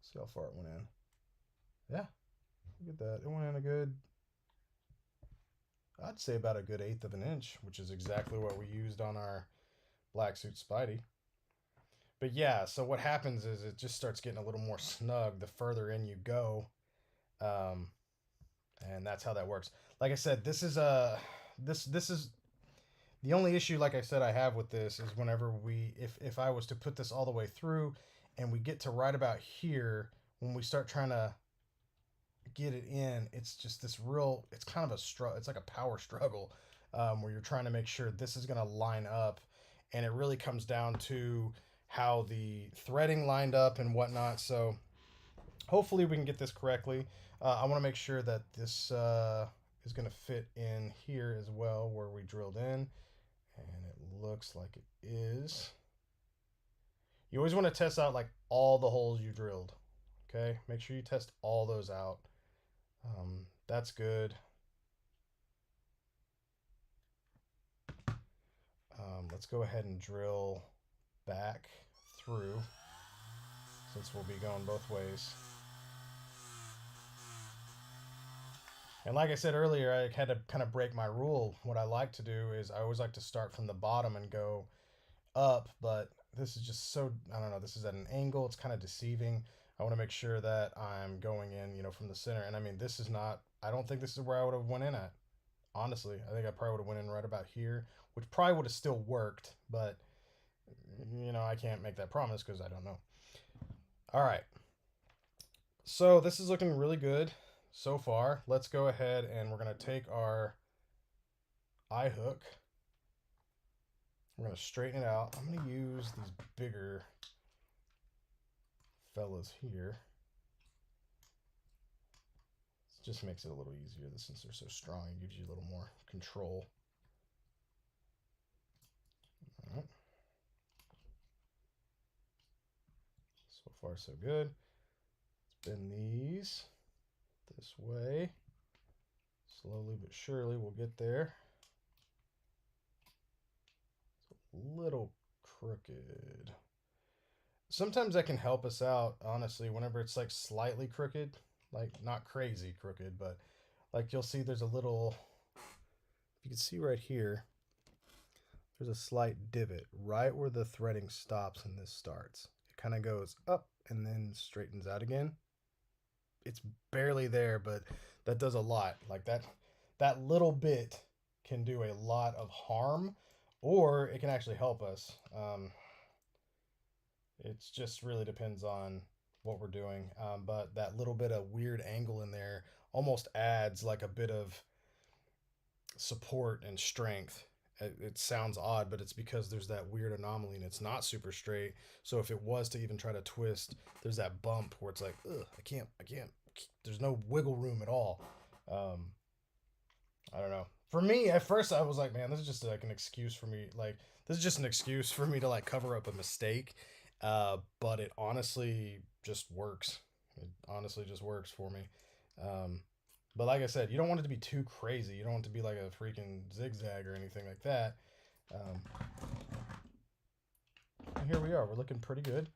See how far it went in. Yeah, look at that. It went in a good, I'd say about a good 1/8 of an inch, which is exactly what we used on our Black Suit Spidey. But yeah, so what happens is it just starts getting a little more snug the further in you go. And that's how that works. Like I said, this is the only issue, like I said, I have with this is whenever if I was to put this all the way through and we get to right about here, when we start trying to get it in, it's just this real, it's kind of a struggle. It's like a power struggle where you're trying to make sure this is going to line up. And it really comes down to how the threading lined up and whatnot. So hopefully we can get this correctly. I want to make sure that this is going to fit in here as well where we drilled in. And it looks like it is. You always want to test out like all the holes you drilled. Okay, make sure you test all those out. That's good. Let's go ahead and drill back through since we'll be going both ways. And like I said earlier, I had to kind of break my rule. What I like to do is I always like to start from the bottom and go up, but this is just so, I don't know, this is at an angle. It's kind of deceiving. I want to make sure that I'm going in, from the center. And I mean, this is not, I don't think this is where I would have went in at. Honestly, I think I probably would have went in right about here, which probably would have still worked, but I can't make that promise because I don't know. All right. So this is looking really good so far. Let's go ahead and we're going to take our eye hook. We're going to straighten it out. I'm going to use these bigger fellas here. It just makes it a little easier since they're so strong. It gives you a little more control. All right. So far, so good. Let's bend these this way. Slowly but surely we'll get there. It's a little crooked. Sometimes that can help us out, honestly, whenever it's like slightly crooked, like not crazy crooked, but like you'll see there's a little, if you can see right here, there's a slight divot right where the threading stops and this starts. It kind of goes up and then straightens out again. It's barely there, but that does a lot. Like that little bit can do a lot of harm, or it can actually help us. It just really depends on what we're doing. But that little bit of weird angle in there almost adds like a bit of support and strength. It sounds odd, but it's because there's that weird anomaly and it's not super straight. So if it was to even try to twist, there's that bump where it's like, ugh, I can't. There's no wiggle room at all. Um, I don't know. For me, at first, I was like, man, this is just like an excuse for me. Like, this is just an excuse for me to like cover up a mistake. But it honestly just works. It honestly just works for me. Um, but like I said, you don't want it to be too crazy. You don't want it to be like a freaking zigzag or anything like that. Um, and here we are. We're looking pretty good.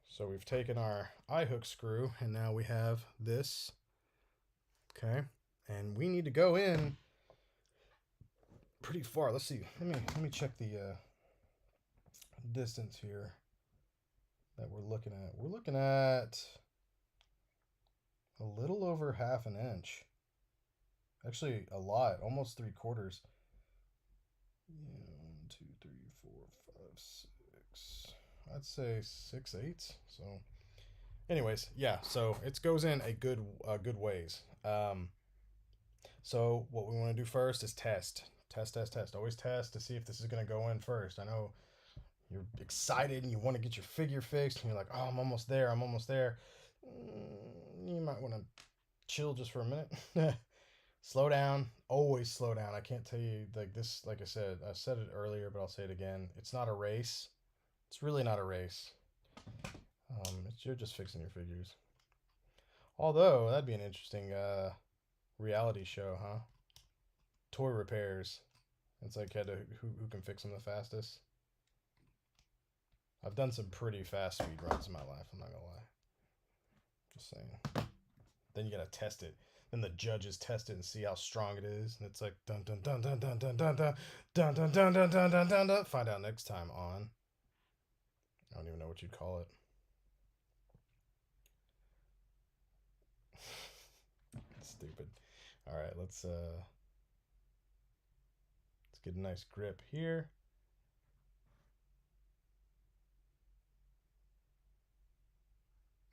So we've taken our eye hook screw, and now we have this. Okay, and we need to go in pretty far. Let's see. Let me check the distance here that we're looking at. We're looking at a little over half an inch. Actually, a lot, almost 3/4. Yeah, 1, 2, 3, 4, 5, 6. I'd say 6/8. So, anyways, yeah. So it goes in a good ways. So what we want to do first is test. Always test to see if this is gonna go in first. I know you're excited and you want to get your figure fixed, and you're like, oh, I'm almost there. I'm almost there. You might want to chill just for a minute. Slow down. Always slow down. I can't tell you like this. Like I said it earlier, but I'll say it again. It's not a race. It's really not a race. You're just fixing your figures. Although that'd be an interesting reality show, huh? Toy repairs. It's like who can fix them the fastest. I've done some pretty fast speed runs in my life. I'm not gonna lie. Just saying. Then you gotta test it. Then the judges test it and see how strong it is, and it's like dun dun dun dun dun dun dun dun dun dun dun dun dun dun dun dun. Find out next time on. I don't even know what you'd call it. Stupid. All right, let's get a nice grip here.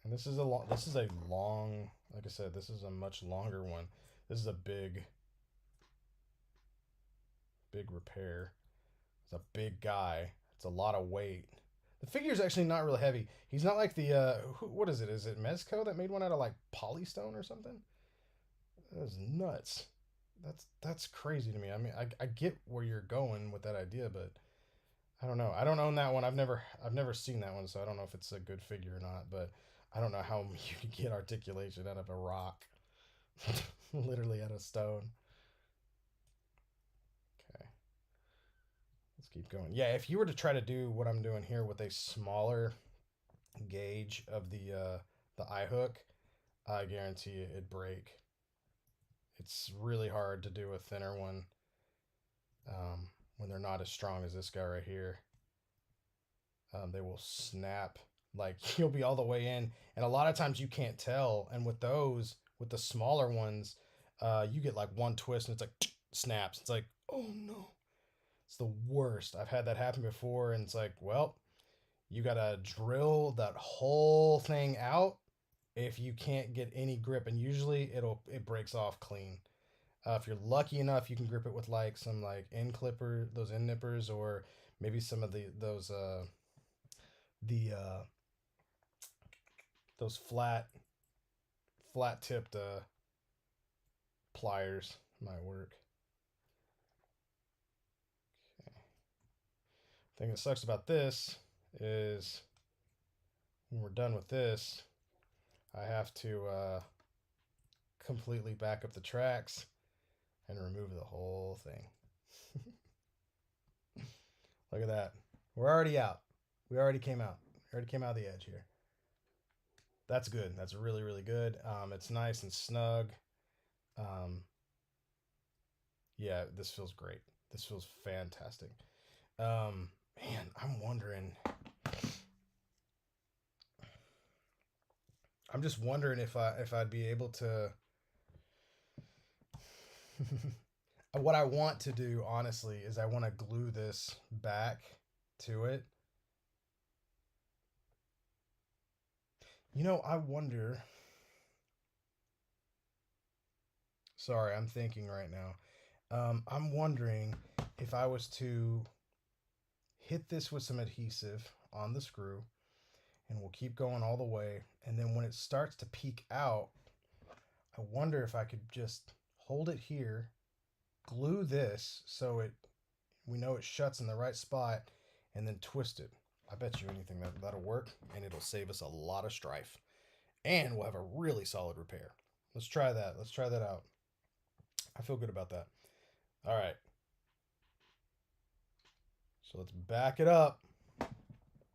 And this is a long, like I said, this is a much longer one. This is a big repair. It's a big guy. It's a lot of weight. The figure's actually not real heavy. He's not like the what is it? Is it Mezco that made one out of like polystone or something? That's nuts. That's crazy to me. I mean, I get where you're going with that idea, but I don't know. I don't own that one. I've never seen that one, so I don't know if it's a good figure or not. But I don't know how you can get articulation out of a rock, literally out of stone. Okay, let's keep going. Yeah, if you were to try to do what I'm doing here with a smaller gauge of the eye hook, I guarantee you it'd break. It's really hard to do a thinner one when they're not as strong as this guy right here. They will snap. Like you'll be all the way in, and a lot of times you can't tell. And with those, with the smaller ones, you get like one twist and it's like snaps. It's like, oh no, it's the worst. I've had that happen before, and it's like, well, you gotta drill that whole thing out if you can't get any grip, and usually it breaks off clean. If you're lucky enough, you can grip it with like some like those end nippers, or maybe some of the those flat tipped pliers might work. Okay. Thing that sucks about this is when we're done with this, I have to completely back up the tracks and remove the whole thing. Look at that. We're already out. We already came out. We already came out of the edge here. That's good. That's really, really good. It's nice and snug. Um, yeah, this feels great. This feels fantastic. Man, I'm wondering. I'm just wondering if I'd be able to. What I want to do, honestly, is I want to glue this back to it, You know, I wonder. Sorry, I'm thinking right now. I'm wondering if I was to hit this with some adhesive on the screw, and we'll keep going all the way. And then when it starts to peek out, I wonder if I could just hold it here, glue this so we know it shuts in the right spot, and then twist it. I bet you anything that'll work, and it'll save us a lot of strife, and we'll have a really solid repair. Let's try that. Let's try that out. I feel good about that. All right. So let's back it up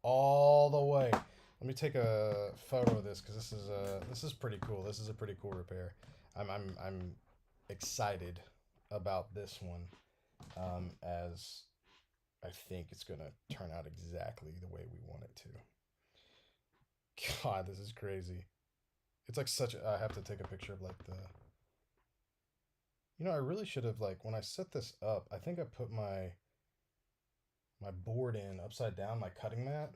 all the way. Let me take a photo of this because this is pretty cool. This is a pretty cool repair. I'm excited about this one, as I think it's gonna turn out exactly the way we want it to. God, this is crazy. It's like such. I have to take a picture of like the. You know, I really should have like when I set this up. I think I put my board in upside down, my cutting mat.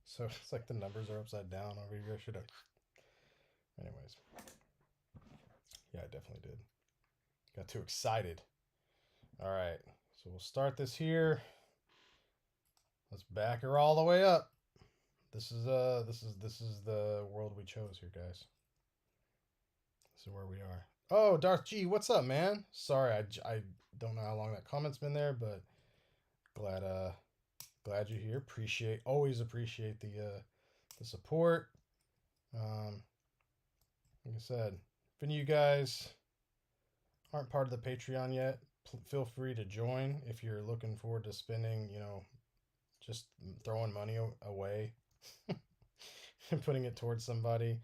So it's like the numbers are upside down over here. I should have. Anyways, yeah, I definitely did. Got too excited. All right, so we'll start this here. Let's back her all the way up. This is the world we chose here, guys. This is where we are. Oh, Darth G, what's up, man? Sorry, I don't know how long that comment's been there, but glad glad you're here. Always appreciate the support. Like I said, if any of you guys aren't part of the Patreon yet, feel free to join if you're looking forward to spending, just throwing money away and putting it towards somebody.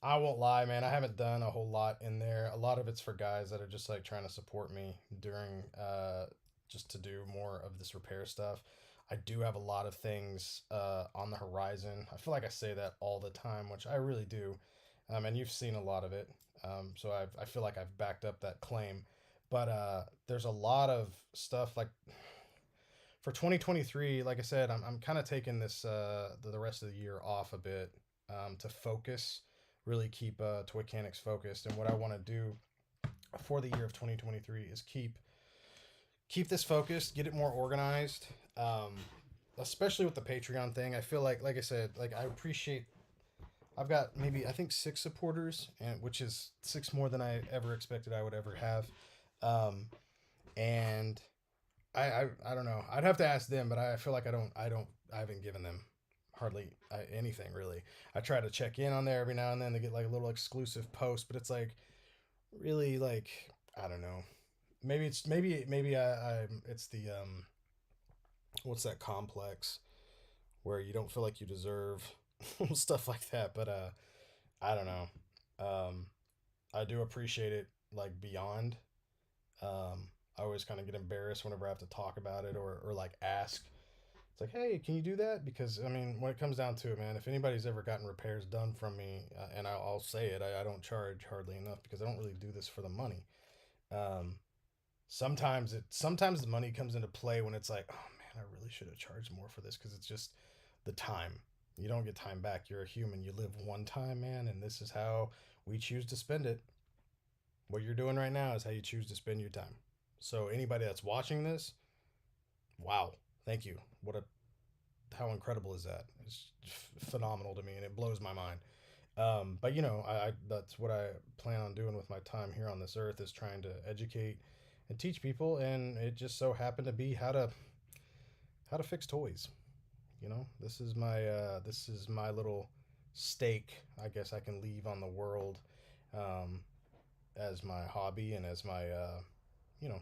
I won't lie, man. I haven't done a whole lot in there. A lot of it's for guys that are just like trying to support me during just to do more of this repair stuff. I do have a lot of things on the horizon. I feel like I say that all the time, which I really do. And you've seen a lot of it. So I feel like I've backed up that claim. But there's a lot of stuff like for 2023. Like I said, I'm kind of taking this the rest of the year off a bit to focus, really keep Toychanics focused. And what I want to do for the year of 2023 is keep this focused, get it more organized. Especially with the Patreon thing, I feel like I said, like I appreciate. I've got maybe I think 6 supporters, and which is 6 more than I ever expected I would ever have. And I don't know. I'd have to ask them, but I feel like I haven't given them hardly anything really. I try to check in on there every now and then to get like a little exclusive post, but it's like really like I don't know. Maybe I it's the what's that complex where you don't feel like you deserve stuff like that, but I don't know. I do appreciate it like beyond. I always kind of get embarrassed whenever I have to talk about it or like ask. It's like, hey, can you do that? Because I mean, when it comes down to it, man, if anybody's ever gotten repairs done from me, and I'll say it, I don't charge hardly enough because I don't really do this for the money. Um, sometimes the money comes into play when it's like, oh man, I really should have charged more for this because it's just the time. You don't get time back. You're a human. You live one time, man, and this is how we choose to spend it. What you're doing right now is how you choose to spend your time. So anybody that's watching this, wow, thank you. How incredible is that? It's phenomenal to me, and it blows my mind. But I that's what I plan on doing with my time here on this earth is trying to educate and teach people, and it just so happened to be how to fix toys. This is my little stake. I guess I can leave on the world, um, as my hobby and as my you know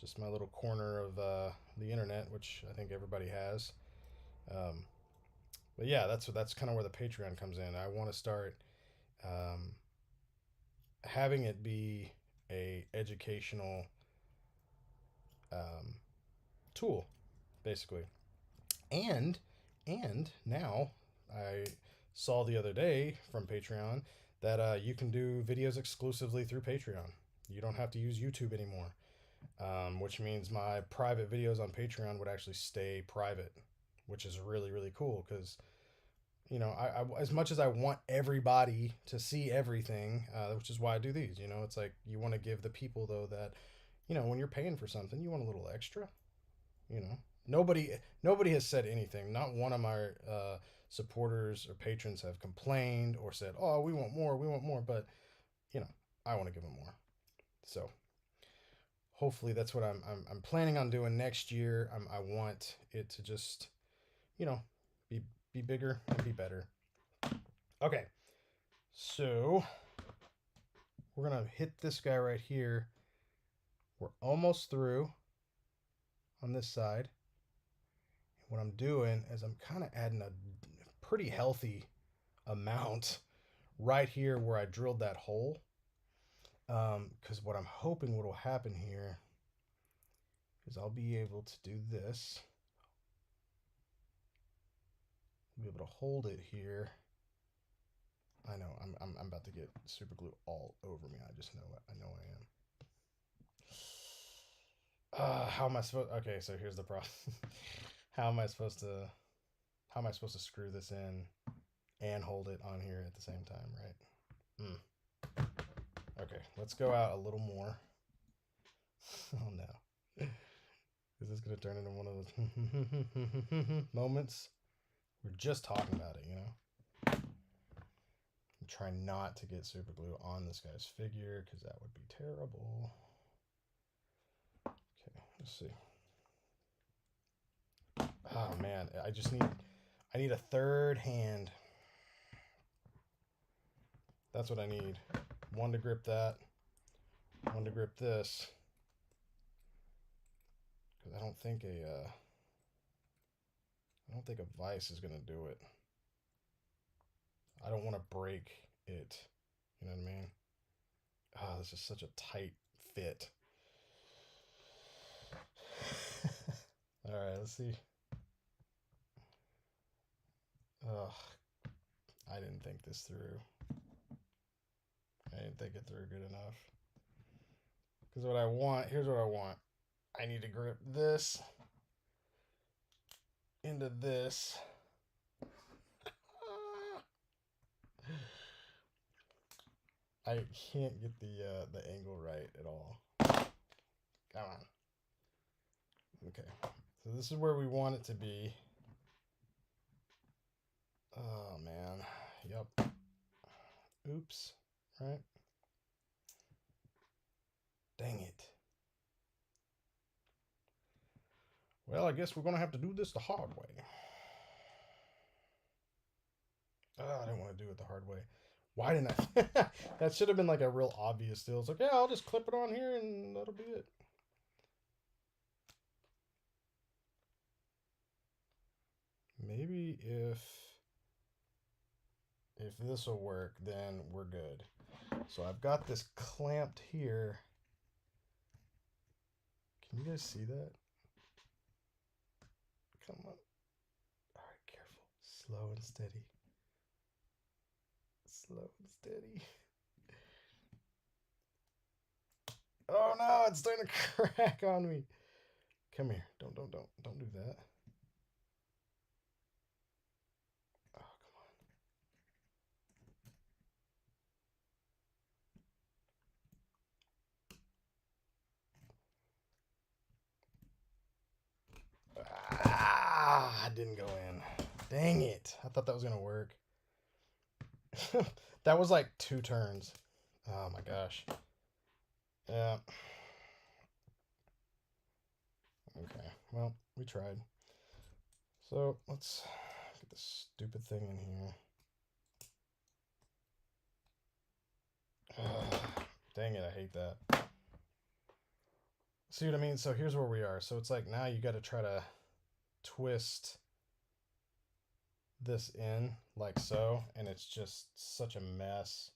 just my little corner of the internet, which I think everybody has. Um, but yeah, that's kind of where the Patreon comes in. I want to start um, having it be a educational um, tool, basically. And now I saw the other day from Patreon that you can do videos exclusively through Patreon. You don't have to use YouTube anymore, which means my private videos on Patreon would actually stay private, which is really really cool because you know, as much as I want everybody to see everything, which is why I do these. You know, it's like you want to give the people though that, you know, when you're paying for something, you want a little extra. You know, nobody has said anything. Not one of my supporters or patrons have complained or said, "Oh, we want more, we want more." But you know, I want to give them more. So hopefully that's what I'm planning on doing next year. I want it to just, you know, be be bigger and be better. Okay, so we're gonna hit this guy right here. We're almost through on this side. What I'm doing is I'm kind of adding a pretty healthy amount right here where I drilled that hole. Because what I'm hoping what will happen here is I'll be able to do this. I'll be able to hold it here. I know I'm about to get super glue all over me. I just know it. I know I am. How am I supposed? Okay, so here's the problem. how am I supposed to? How am I supposed to screw this in and hold it on here at the same time, right? Okay, let's go out a little more. Oh no. Is this going to turn into one of those moments? We're just talking about it, you know? I'm trying not to get super glue on this guy's figure because that would be terrible. Okay, let's see. Oh man, I need a third hand. That's what I need. One to grip that, one to grip this. Because I don't think a vice is gonna do it. I don't want to break it. You know what I mean? Oh, this is such a tight fit. All right, let's see. Ugh, I didn't think this through. I didn't think it through good enough. Because what I want, here's what I want. I need to grip this into this. I can't get the angle right at all. Come on. Okay, so this is where we want it to be. Oh man, yep. Oops, right? Dang it. Well, I guess we're gonna have to do this the hard way. Oh, I didn't want to do it the hard way. Why didn't I? That should have been like a real obvious deal. It's like, yeah, I'll just clip it on here and that'll be it. Maybe if this will work, then we're good. So I've got this clamped here. Can you guys see that? Come on. All right, careful. Slow and steady. Slow and steady. Oh no, it's starting to crack on me. Come here. Don't do that. Oh, come on. Ah, I didn't go in. Dang it. I thought that was going to work. That was like 2 turns. Oh my gosh. Yeah. Okay. Well, we tried. So let's get this stupid thing in here. Dang it, I hate that. See what I mean? So here's where we are. So it's like now you got to try to twist this in like so, and it's just such a mess.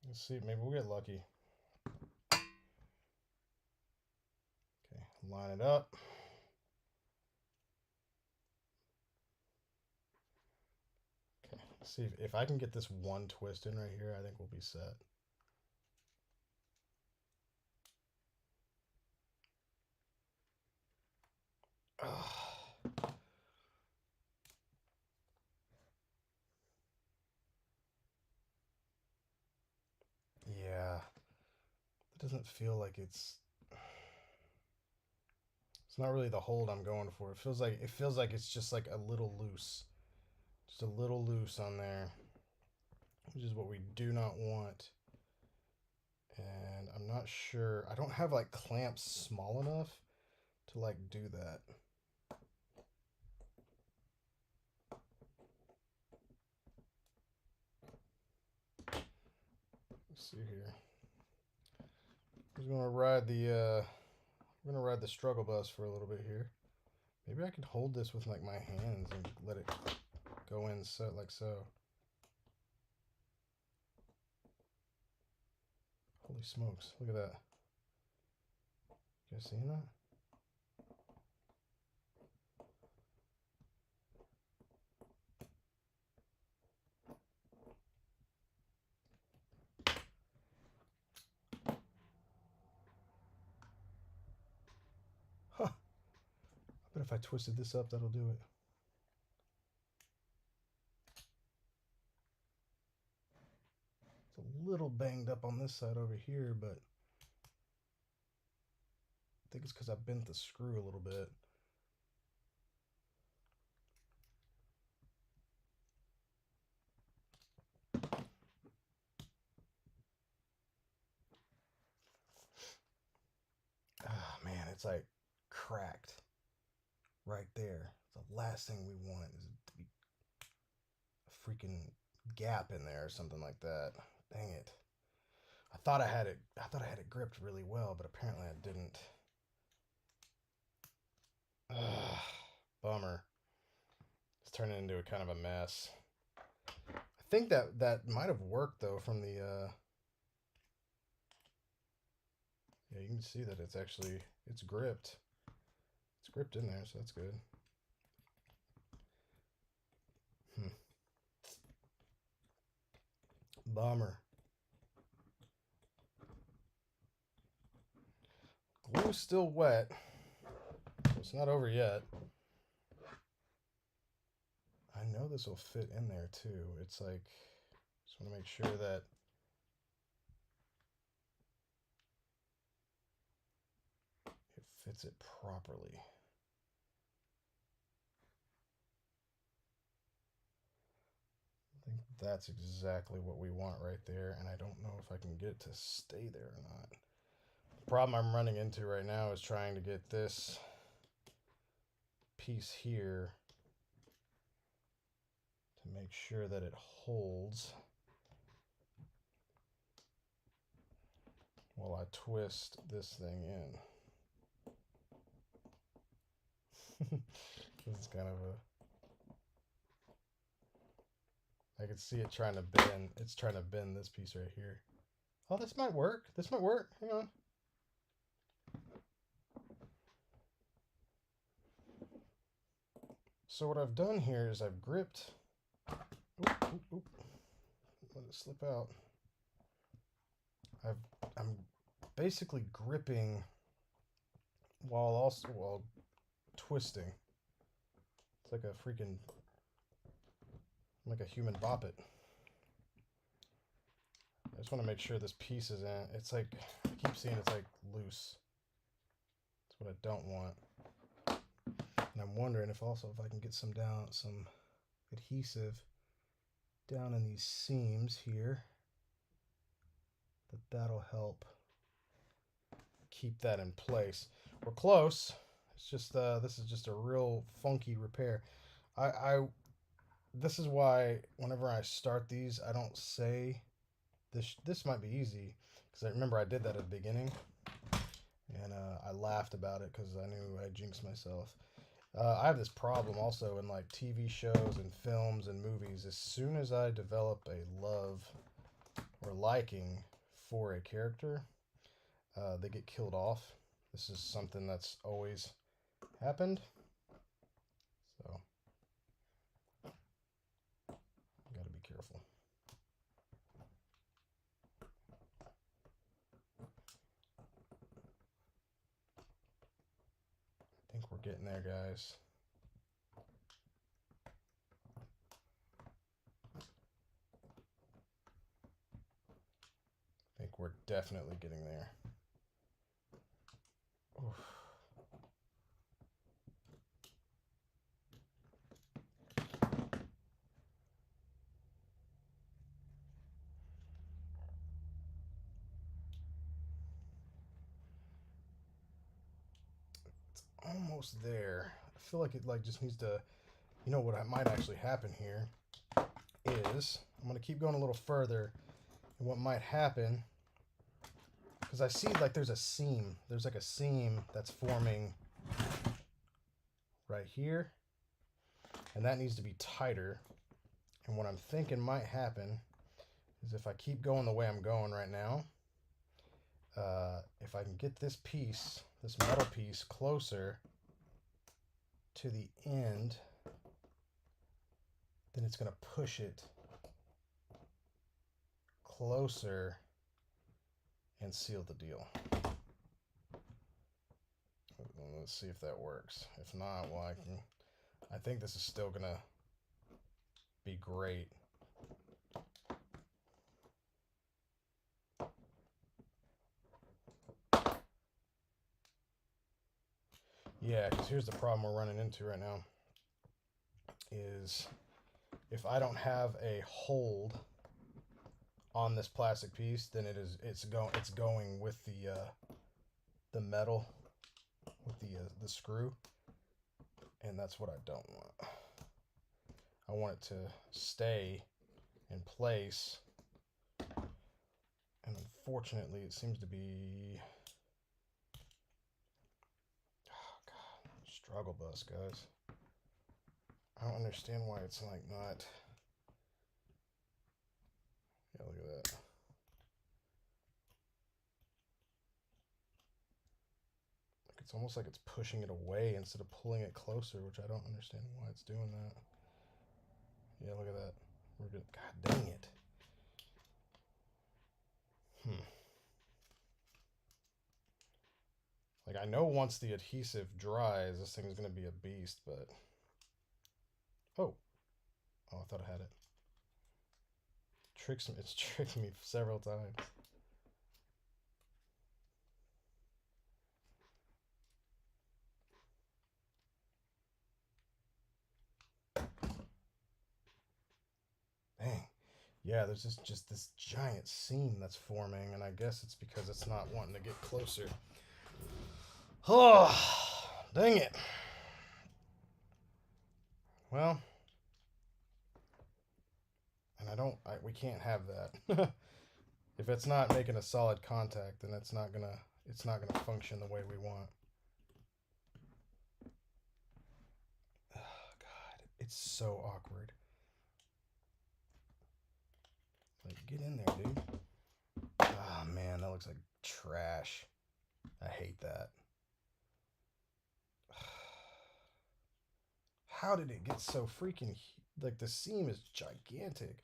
Let's see, maybe we'll get lucky. Okay, line it up. Okay, let's see if I can get this one twist in right here, I think we'll be set. Yeah, it doesn't feel like it's not really the hold I'm going for. It feels like it's just like a little loose. Just a little loose on there, which is what we do not want. And I'm not sure. I don't have like clamps small enough to like do that. Let's see here. I'm just gonna ride the struggle bus for a little bit here. Maybe I could hold this with like my hands and let it go in so like so. Holy smokes! Look at that. You guys seeing that? Huh. I bet if I twisted this up, that'll do it. It's a little banged up on this side over here, but I think it's because I bent the screw a little bit. Ah, man, it's like cracked right there. The last thing we want is to be a freaking gap in there or something like that. Dang it. I thought I had it gripped really well, but apparently I didn't. Ugh, bummer. It's turning into a kind of a mess. I think that might have worked though from the yeah, you can see that it's gripped. It's gripped in there, so that's good. Bummer. Glue's still wet. It's not over yet. I know this will fit in there too. It's like, just want to make sure that it fits it properly. I think that's exactly what we want right there, and I don't know if I can get it to stay there or not. The problem I'm running into right now is trying to get this piece here to make sure that it holds while I twist this thing in. This is kind of I can see it trying to bend. It's trying to bend this piece right here. Oh, this might work. This might work. Hang on. So what I've done here is I've gripped. Oop. Let it slip out. I'm basically gripping while twisting. It's like like a human boppet. I just want to make sure this piece is in. It's like, I keep seeing it's like loose. That's what I don't want. And I'm wondering if I can get some adhesive down in these seams here, that'll help keep that in place. We're close. It's just this is just a real funky repair. This is why whenever I start these, I don't say this might be easy, because I remember I did that at the beginning, and I laughed about it because I knew I jinxed myself. I have this problem also in like TV shows and films and movies. As soon as I develop a love or liking for a character, they get killed off. This is something that's always happened. So, gotta be careful. I think we're getting there, guys. I think we're definitely getting there. Oof. It's almost there. I feel like it just needs to, you know what might actually happen here is I'm going to keep going a little further, and what might happen, because I see like there's a seam. There's like a seam that's forming right here, and that needs to be tighter. And what I'm thinking might happen is if I keep going the way I'm going right now, if I can get this piece, this metal piece, closer to the end, then it's going to push it closer and seal the deal. Let's see if that works. If not, well, I think this is still going to be great. Yeah, because here's the problem we're running into right now is if I don't have a hold on this plastic piece, then it's going with the metal, with the screw, and that's what I don't want. I want it to stay in place, and unfortunately it seems to be, oh god, struggle bus, guys. I don't understand why it's like not. Yeah, look at that. It's almost like it's pushing it away instead of pulling it closer, which I don't understand why it's doing that. Yeah, look at that. We're good. God dang it. Like, I know once the adhesive dries, this thing is going to be a beast, but... Oh, I thought I had it. It's tricked me several times. Dang. Yeah, there's just this giant seam that's forming, and I guess it's because it's not wanting to get closer. Oh, dang it. Well, and we can't have that. If it's not making a solid contact, then it's not gonna function the way we want. Oh, God, it's so awkward. Like, get in there, dude. Oh man, that looks like trash. I hate that. How did it get so freaking, like, the seam is gigantic.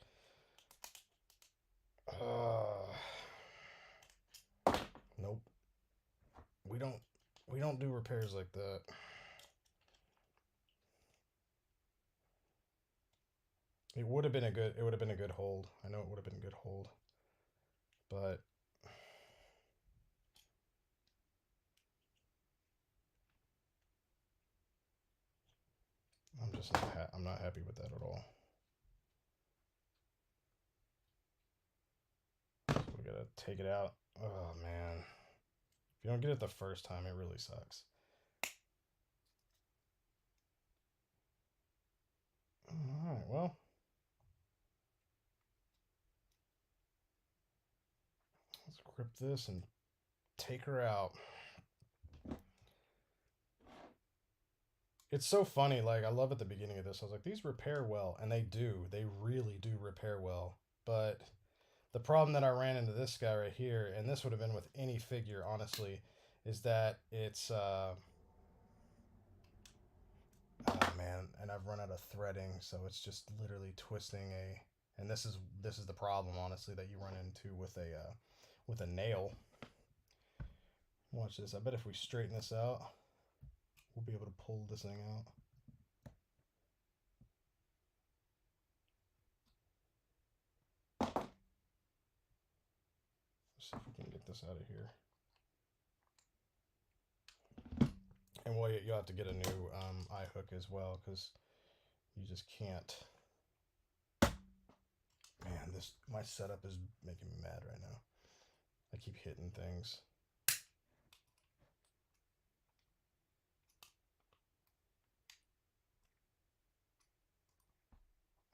Nope. We don't do repairs like that. It would have been a good hold. I know it would have been a good hold. But I'm not happy with that at all. So we gotta take it out. Oh man. If you don't get it the first time, it really sucks. Alright, well. Let's grip this and take her out. It's so funny, like, I love at the beginning of this, I was like, these repair well, and they do. They really do repair well. But the problem that I ran into this guy right here, and this would have been with any figure, honestly, is that it's, oh man, and I've run out of threading, so it's just literally twisting and this is the problem, honestly, that you run into with a nail. Watch this. I bet if we straighten this out, we'll be able to pull this thing out. Let's see if we can get this out of here. And well, you'll have to get a new eye hook as well, because you just can't. Man, my setup is making me mad right now. I keep hitting things.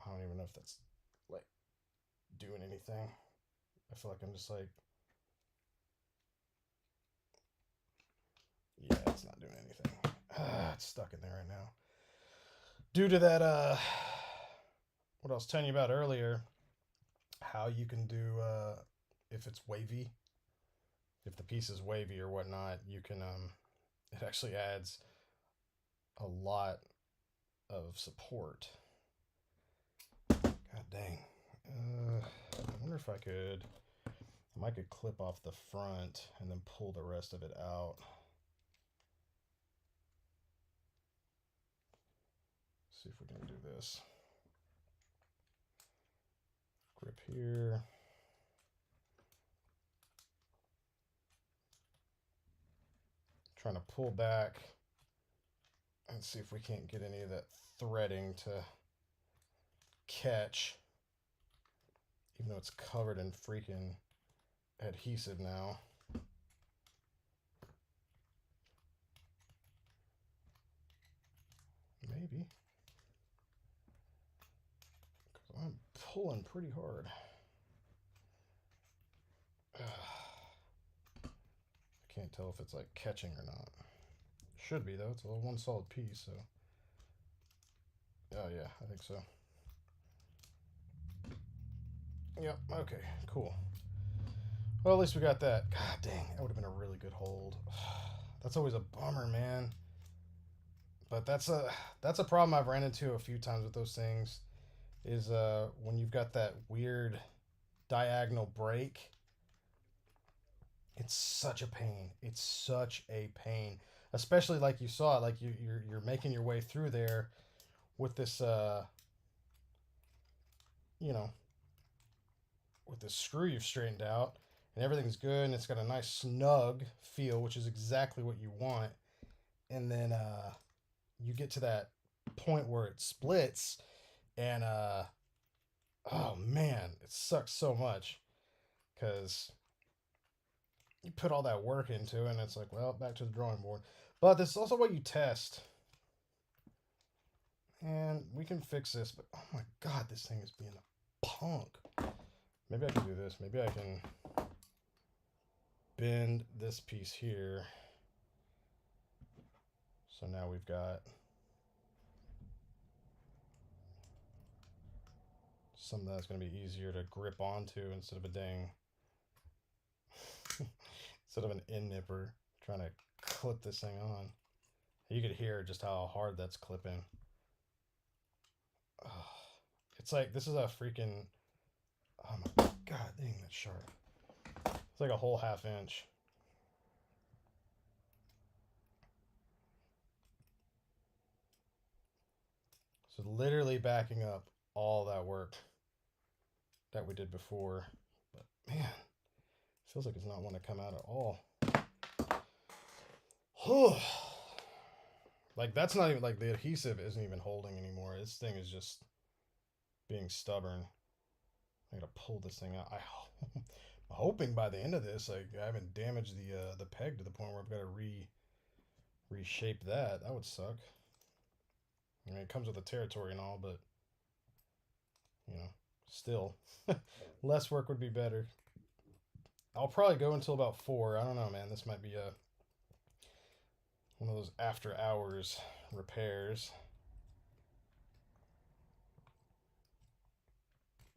I don't even know if that's like doing anything. I feel like I'm just like, yeah, it's not doing anything. It's stuck in there right now. Due to that, what I was telling you about earlier, how you can do, if it's wavy, if the piece is wavy or whatnot, you can, it actually adds a lot of support. God dang. I wonder if I might could clip off the front and then pull the rest of it out. See if we can do this. Grip here. Trying to pull back and see if we can't get any of that threading to catch, even though it's covered in freaking adhesive now. Maybe. Because I'm pulling pretty hard. I can't tell if it's like catching or not. Should be though, it's a one solid piece, so. Oh yeah, I think so. Yep, okay, cool. Well, at least we got that. God dang, that would have been a really good hold. That's always a bummer, man. But that's a problem I've ran into a few times with those things, is when you've got that weird diagonal break. It's such a pain. It's such a pain, especially like you saw, like you're making your way through there with this, you know, with this screw you've straightened out, and everything's good, and it's got a nice snug feel, which is exactly what you want. And then you get to that point where it splits, and oh man, it sucks so much because you put all that work into it, and it's like, well, back to the drawing board. But this is also what you test. And we can fix this, but oh my god, this thing is being a punk. Maybe I can do this. Maybe I can bend this piece here. So now we've got something that's going to be easier to grip onto instead of a dang, instead of an end nipper trying to clip this thing on. You could hear just how hard that's clipping. It's like, this is a freaking, oh my god, dang, that's sharp. It's like a whole ½ inch. So literally backing up all that work that we did before. But man, feels like it's not wanting to come out at all. Like, that's not even, like, the adhesive isn't even holding anymore. This thing is just being stubborn. I gotta pull this thing out. I'm hoping by the end of this, like, I haven't damaged the peg to the point where I've got to reshape that. That would suck. I mean, it comes with the territory and all, but you know, still, less work would be better. I'll probably go until about 4. I don't know, man. This might be one of those after hours repairs.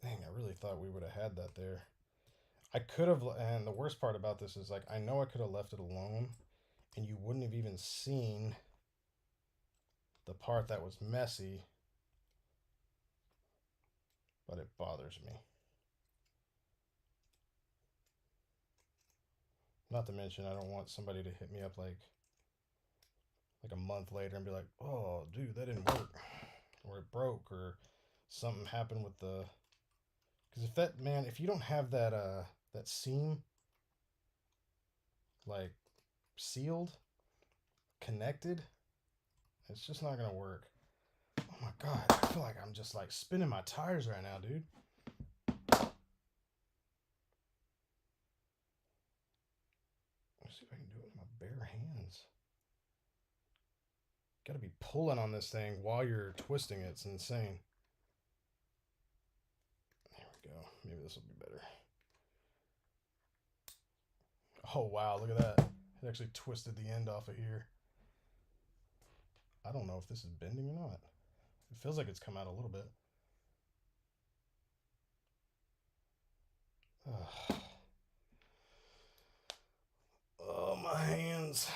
Dang, I really thought we would have had that there. I could have, and the worst part about this is, like, I know I could have left it alone and you wouldn't have even seen the part that was messy, but it bothers me. Not to mention, I don't want somebody to hit me up like like a month later and be like, oh, dude, that didn't work, or it broke, or something happened with the. Because if that man, if you don't have that seam like sealed, connected, it's just not gonna work. Oh my god, I feel like I'm just like spinning my tires right now, dude. Let's see if I can do it with my bare hands. Gotta be pulling on this thing while you're twisting it. It's insane. There we go. Maybe this will be better. Oh wow, look at that. It actually twisted the end off of here. I don't know if this is bending or not. It feels like it's come out a little bit. Ugh. Oh, my hands.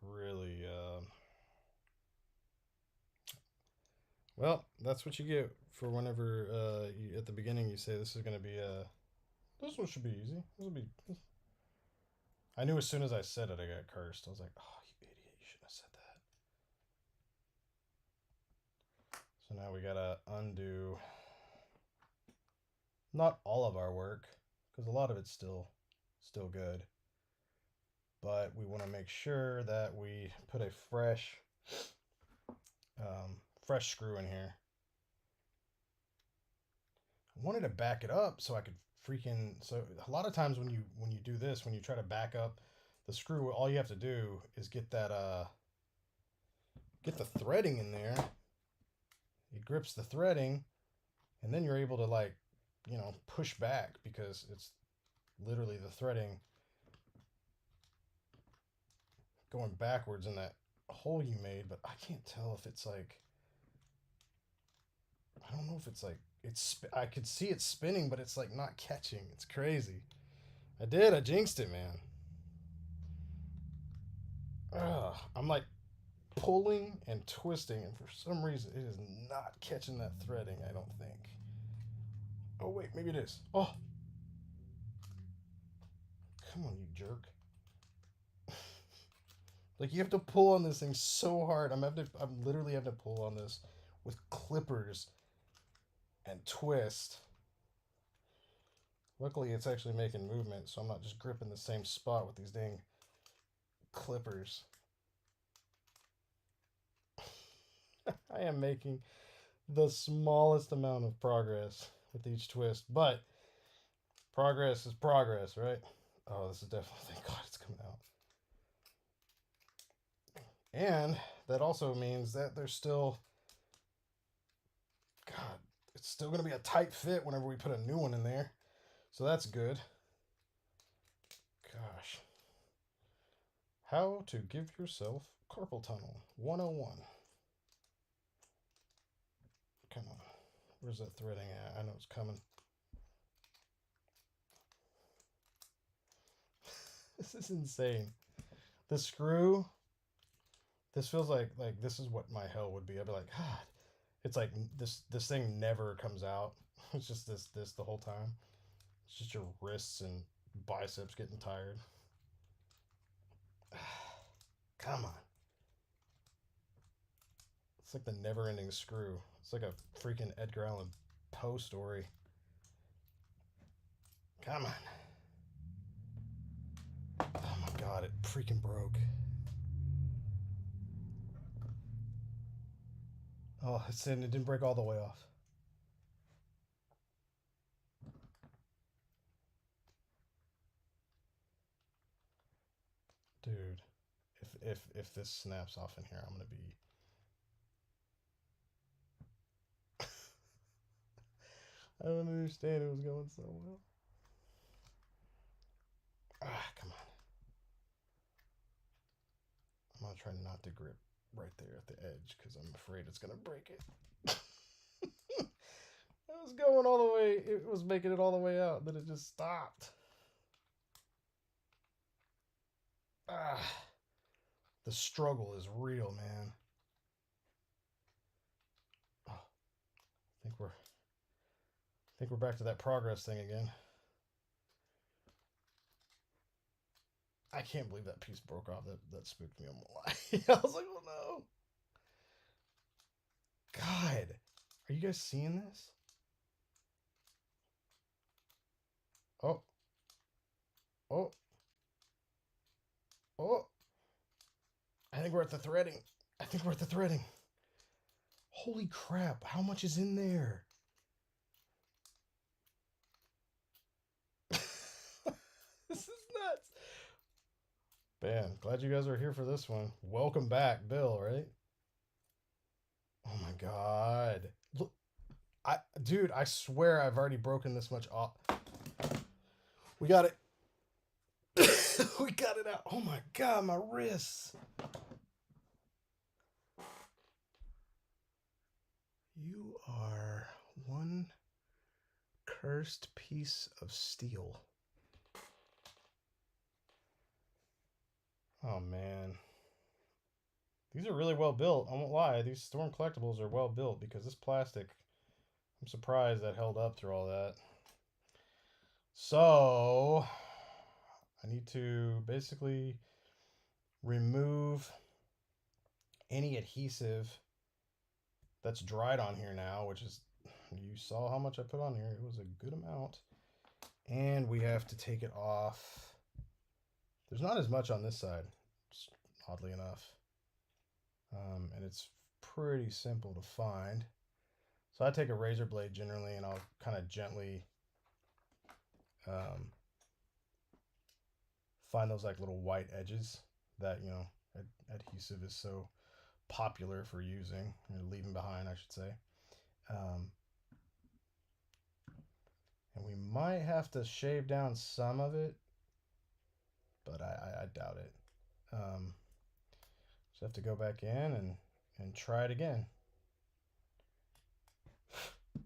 Really, well, that's what you get for whenever you, at the beginning you say this is going to be this one should be easy. This will be. I knew as soon as I said it, I got cursed. I was like, oh, you idiot! You shouldn't have said that. So now we gotta undo. Not all of our work, because a lot of it's still good. But we want to make sure that we put a fresh screw in here. I wanted to back it up so I could freaking. So a lot of times when you do this, when you try to back up the screw, all you have to do is get the threading in there. It grips the threading, and then you're able to like, push back because it's literally the threading going backwards in that hole you made. But I can't tell if it's like, I don't know if it's like I could see it spinning, but it's like not catching. It's crazy. I jinxed it, man. Ugh, I'm like pulling and twisting, and for some reason it is not catching that threading, I don't think. Oh wait, maybe it is. Oh, come on, you jerk. Like, you have to pull on this thing so hard. I'm literally having to pull on this with clippers and twist. Luckily, it's actually making movement, so I'm not just gripping the same spot with these dang clippers. I am making the smallest amount of progress with each twist, but progress is progress, right? Oh, this is definitely, thank God it's coming out. And that also means that there's still, God, it's still going to be a tight fit whenever we put a new one in there. So that's good. Gosh. How to give yourself carpal tunnel 101. Come on. Where's that threading at? I know it's coming. This is insane. The screw. This feels like this is what my hell would be. I'd be like, God. It's like this thing never comes out. It's just this the whole time. It's just your wrists and biceps getting tired. Come on. It's like the never-ending screw. It's like a freaking Edgar Allan Poe story. Come on. Oh my God, it freaking broke. Oh, it didn't break all the way off. Dude, if this snaps off in here, I'm gonna be. I don't understand. It was going so well. Ah, come on. I'm gonna try not to grip right there at the edge because I'm afraid it's gonna break it. It was going all the way. It was making it all the way out, then it just stopped. Ah, the struggle is real, man. Oh, I think we're back to that progress thing again. I can't believe that piece broke off. That spooked me. I'm gonna lie. I was like, oh no. God, are you guys seeing this? Oh, oh, oh. I think we're at the threading. I think we're at the threading. Holy crap, how much is in there? This is nuts. Man, glad you guys are here for this one. Welcome back, Bill, right? Oh my god. Look, dude, I swear I've already broken this much off. We got it. We got it out. Oh my god, my wrists. You are one cursed piece of steel. Oh man. These are really well built. I won't lie. These Storm Collectibles are well built because this plastic, I'm surprised that held up through all that. So, I need to basically remove any adhesive that's dried on here now, which is, you saw how much I put on here. It was a good amount. And we have to take it off. There's not as much on this side, oddly enough. And it's pretty simple to find. So I take a razor blade generally, and I'll kind of gently find those like little white edges that, you know, adhesive is so popular for using, or leaving behind, I should say. And we might have to shave down some of it, but I doubt it. Just have to go back in and try it again.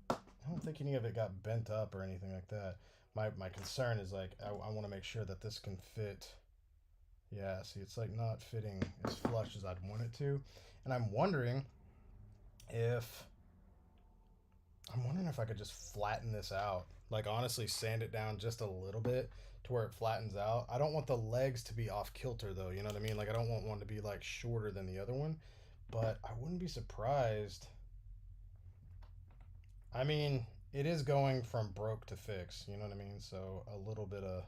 I don't think any of it got bent up or anything like that. My concern is like I want to make sure that this can fit. Yeah, see, it's like not fitting as flush as I'd want it to. And I'm wondering if I could just flatten this out. Like honestly sand it down just a little bit to where it flattens out. I don't want the legs to be off kilter though, you know what I mean? Like I don't want one to be like shorter than the other one, but I wouldn't be surprised. I mean, it is going from broke to fix, you know what I mean? So a little bit of,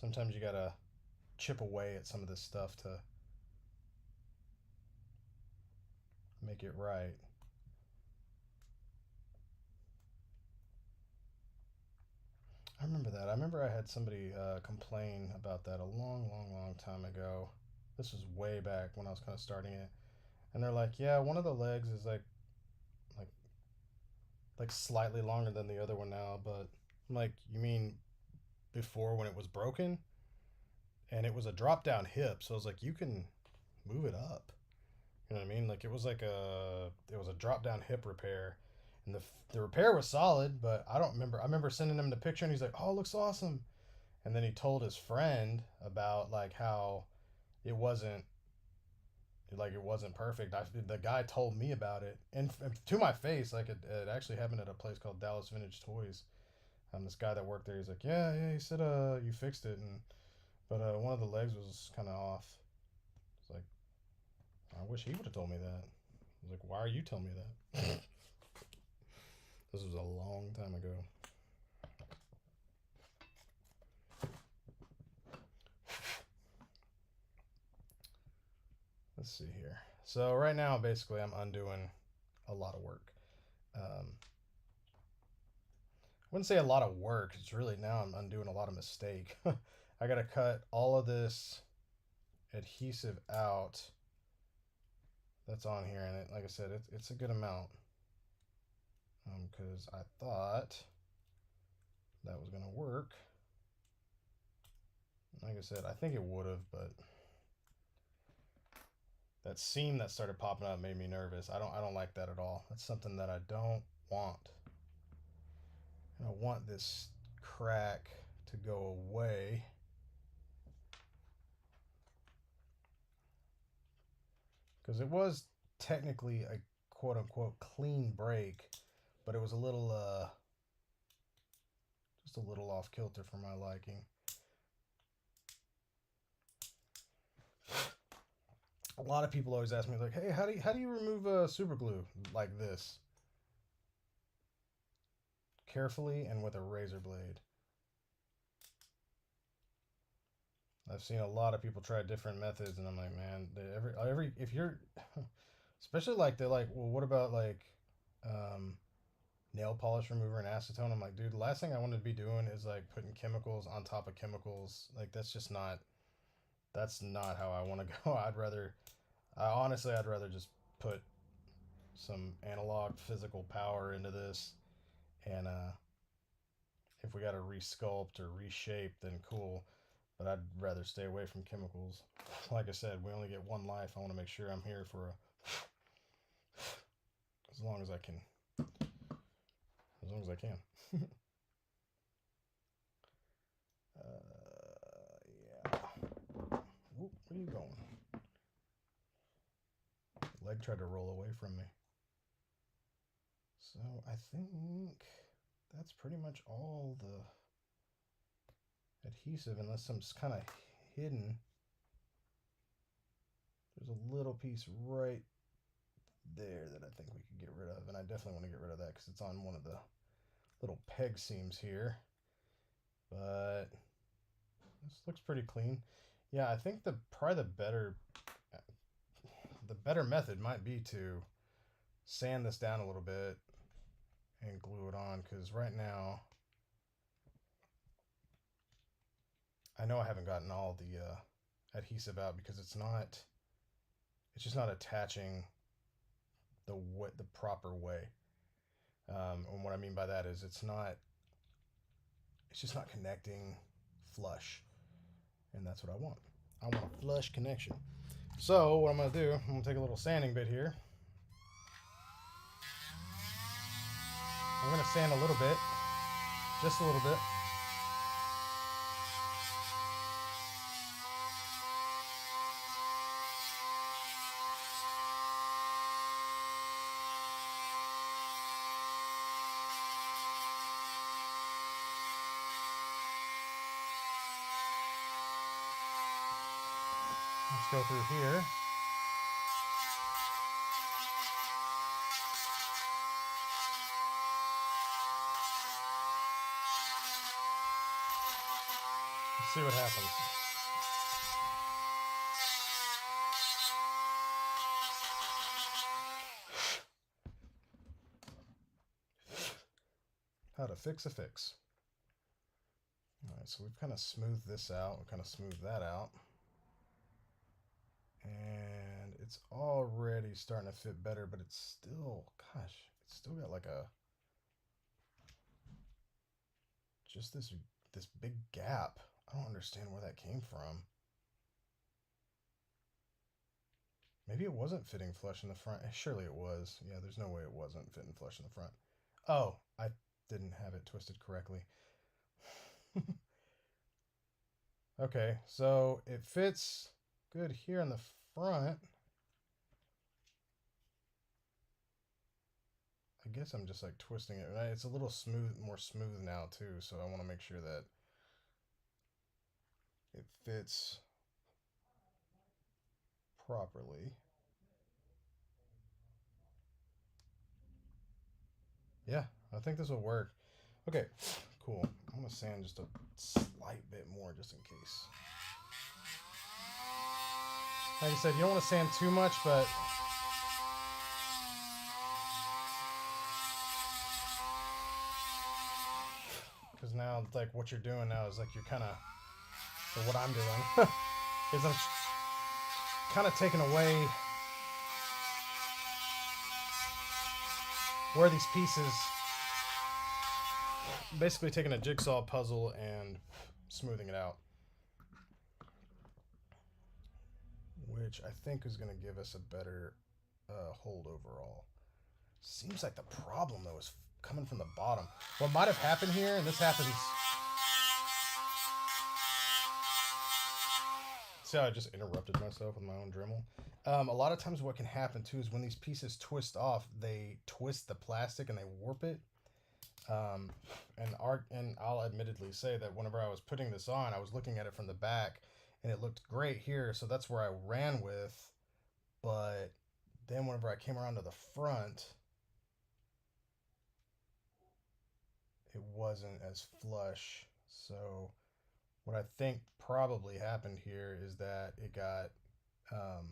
sometimes you gotta chip away at some of this stuff to make it right. I remember that. I remember I had somebody complain about that a long time ago. This was way back when I was kind of starting it, and they're like, "Yeah, one of the legs is like like slightly longer than the other one now." But I'm like, "You mean before when it was broken?" And it was a drop down hip, so I was like, "You can move it up." You know what I mean? Like it was a drop down hip repair, and the repair was solid, but I don't remember. I remember sending him the picture, and he's like, "Oh, it looks awesome." And then he told his friend about like how it wasn't it wasn't perfect. The guy told me about it, and to my face, like it actually happened at a place called Dallas Vintage Toys. This guy that worked there, he's like, yeah, he said you fixed it, and but one of the legs was kind of off. It's like, I wish he would have told me that. I was like, why are you telling me that? This was a long time ago. Let's see here. So right now, basically, I'm undoing a lot of work. I wouldn't say a lot of work. It's really now I'm undoing a lot of mistake. I gotta cut all of this adhesive out that's on here, and like I said, it's a good amount. Because I thought that was gonna work. Like I said, I think it would have, but that seam that started popping up made me nervous. I don't like that at all. That's something that I don't want. And I want this crack to go away. Because it was technically a quote unquote clean break, but it was a little just a little off kilter for my liking. A lot of people always ask me like, "Hey, how do you remove super glue like this?" Carefully and with a razor blade. I've seen a lot of people try different methods, and I'm like, man, every if you're, especially like they're like, well, what about like, um, nail polish remover and acetone? I'm like, dude, the last thing I want to be doing is like putting chemicals on top of chemicals. Like that's not how I want to go. I'd rather just put some analog physical power into this, and if we got to resculpt or reshape, then cool. But I'd rather stay away from chemicals. Like I said, we only get one life. I want to make sure I'm here for as long as I can. As long as I can. Yeah. Where are you going? Leg tried to roll away from me. So I think that's pretty much all the adhesive, unless some's kind of hidden. There's a little piece right there that I think we could get rid of, and I definitely want to get rid of that because it's on one of the little peg seams here. But this looks pretty clean. Yeah, I think probably the better method might be to sand this down a little bit and glue it on, because right now I know I haven't gotten all the adhesive out because it's just not attaching the proper way. And what I mean by that is it's just not connecting flush, and that's what I want. I want a flush connection. So what I'm gonna do, I'm gonna take a little sanding bit here. I'm gonna sand a little bit, just a little bit. Let's go through here. Let's see what happens. How to fix a fix. All right, so we've kind of smoothed this out. We've kind of smoothed that out. And it's already starting to fit better, but it's still, gosh, it's still got like just this big gap. I don't understand where that came from. Maybe it wasn't fitting flush in the front. Surely it was. Yeah, there's no way it wasn't fitting flush in the front. Oh, I didn't have it twisted correctly. Okay, so it fits good here in the front. I guess I'm just like twisting it. It's a little more smooth now too, so I want to make sure that it fits properly. Yeah, I think this will work. Okay, cool. I'm gonna sand just a slight bit more just in case. Like I said, you don't want to sand too much, but because now, like, what you're doing now is like you're kind of, so what I'm doing is I'm kind of taking away where these pieces, basically taking a jigsaw puzzle and smoothing it out, which I think is going to give us a better hold overall. Seems like the problem though is coming from the bottom. What might have happened here, and this happens. See how I just interrupted myself with my own Dremel? A lot of times what can happen too is when these pieces twist off, they twist the plastic and they warp it. And I'll admittedly say that whenever I was putting this on, I was looking at it from the back and it looked great here. So that's where I ran with. But then whenever I came around to the front, it wasn't as flush. So what I think probably happened here is that it got um,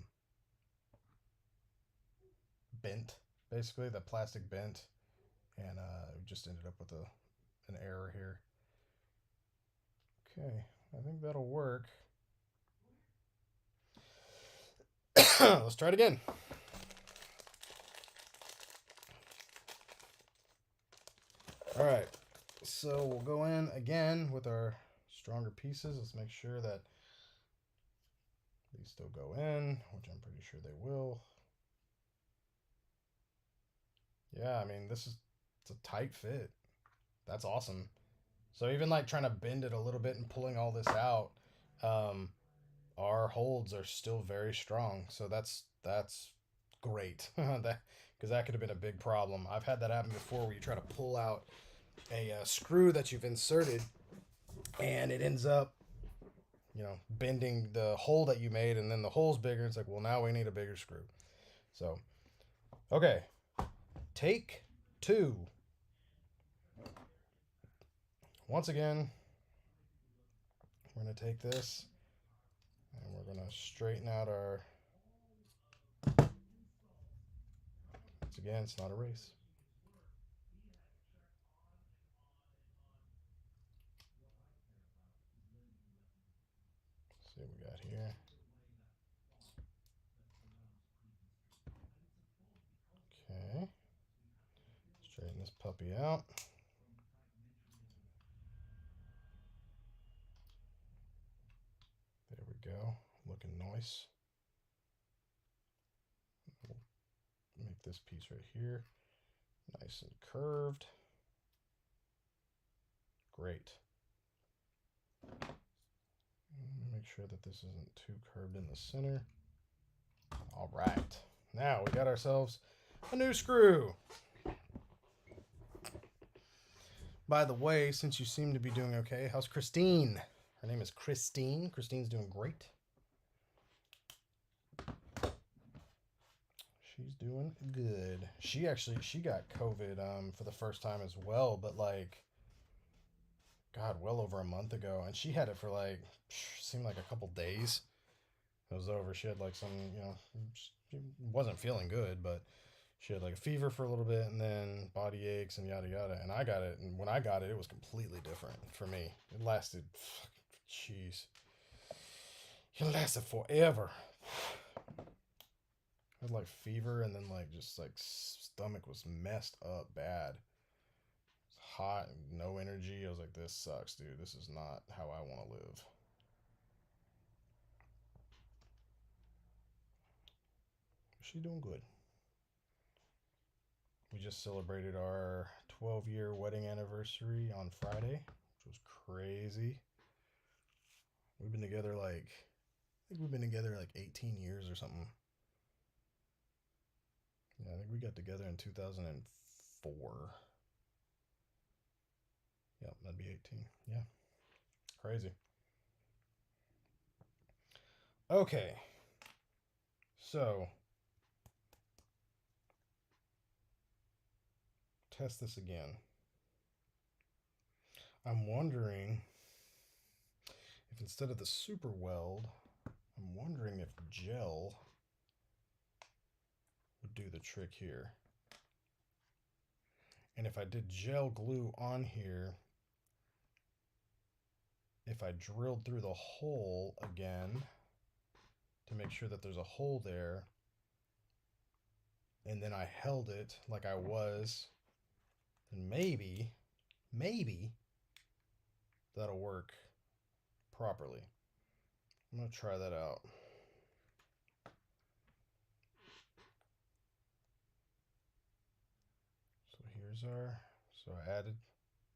bent, basically the plastic bent, and we just ended up with an error here. Okay, I think that'll work. Let's try it again. All right, so we'll go in again with our stronger pieces. Let's make sure that these still go in, which I'm pretty sure they will. Yeah, I mean, it's a tight fit. That's awesome. So even like trying to bend it a little bit and pulling all this out, um, our holds are still very strong. So that's great. That because that could have been a big problem. I've had that happen before where you try to pull out a screw that you've inserted and it ends up bending the hole that you made, and then the hole's bigger. It's like, well, now we need a bigger screw. So okay, take two. Once again, we're going to take this and we're going to straighten out our. Once again, it's not a race. Let's see what we got here. Okay. Straighten this puppy out. There we go. Looking nice. We'll make this piece right here nice and curved. Great. Make sure that this isn't too curved in the center. All right. Now we got ourselves a new screw. By the way, since you seem to be doing okay, how's Christine? Her name is Christine. Christine's doing great. She's doing good. She got COVID for the first time as well, but like God, well over a month ago, and she had it for like seemed like a couple days. It was over. She had like some, she wasn't feeling good, but she had like a fever for a little bit, and then body aches and yada yada. And I got it, and when I got it, it was completely different for me. It lasted, jeez, it lasted forever. I had like fever, and then like just like stomach was messed up bad. Hot, no energy. I was like, this sucks, dude. This is not how I want to live. She's doing good. We just celebrated our 12-year wedding anniversary on Friday, which was crazy. We've been together I think we've been together like 18 years or something. Yeah, I think we got together in 2004. Yep, that'd be 18. Yeah, crazy. Okay, so test this again. I'm wondering if instead of the super weld, I'm wondering if gel would do the trick here. And if I did gel glue on here, if I drilled through the hole again to make sure that there's a hole there, and then I held it like I was, then maybe that'll work properly. I'm gonna try that out. So here's so I added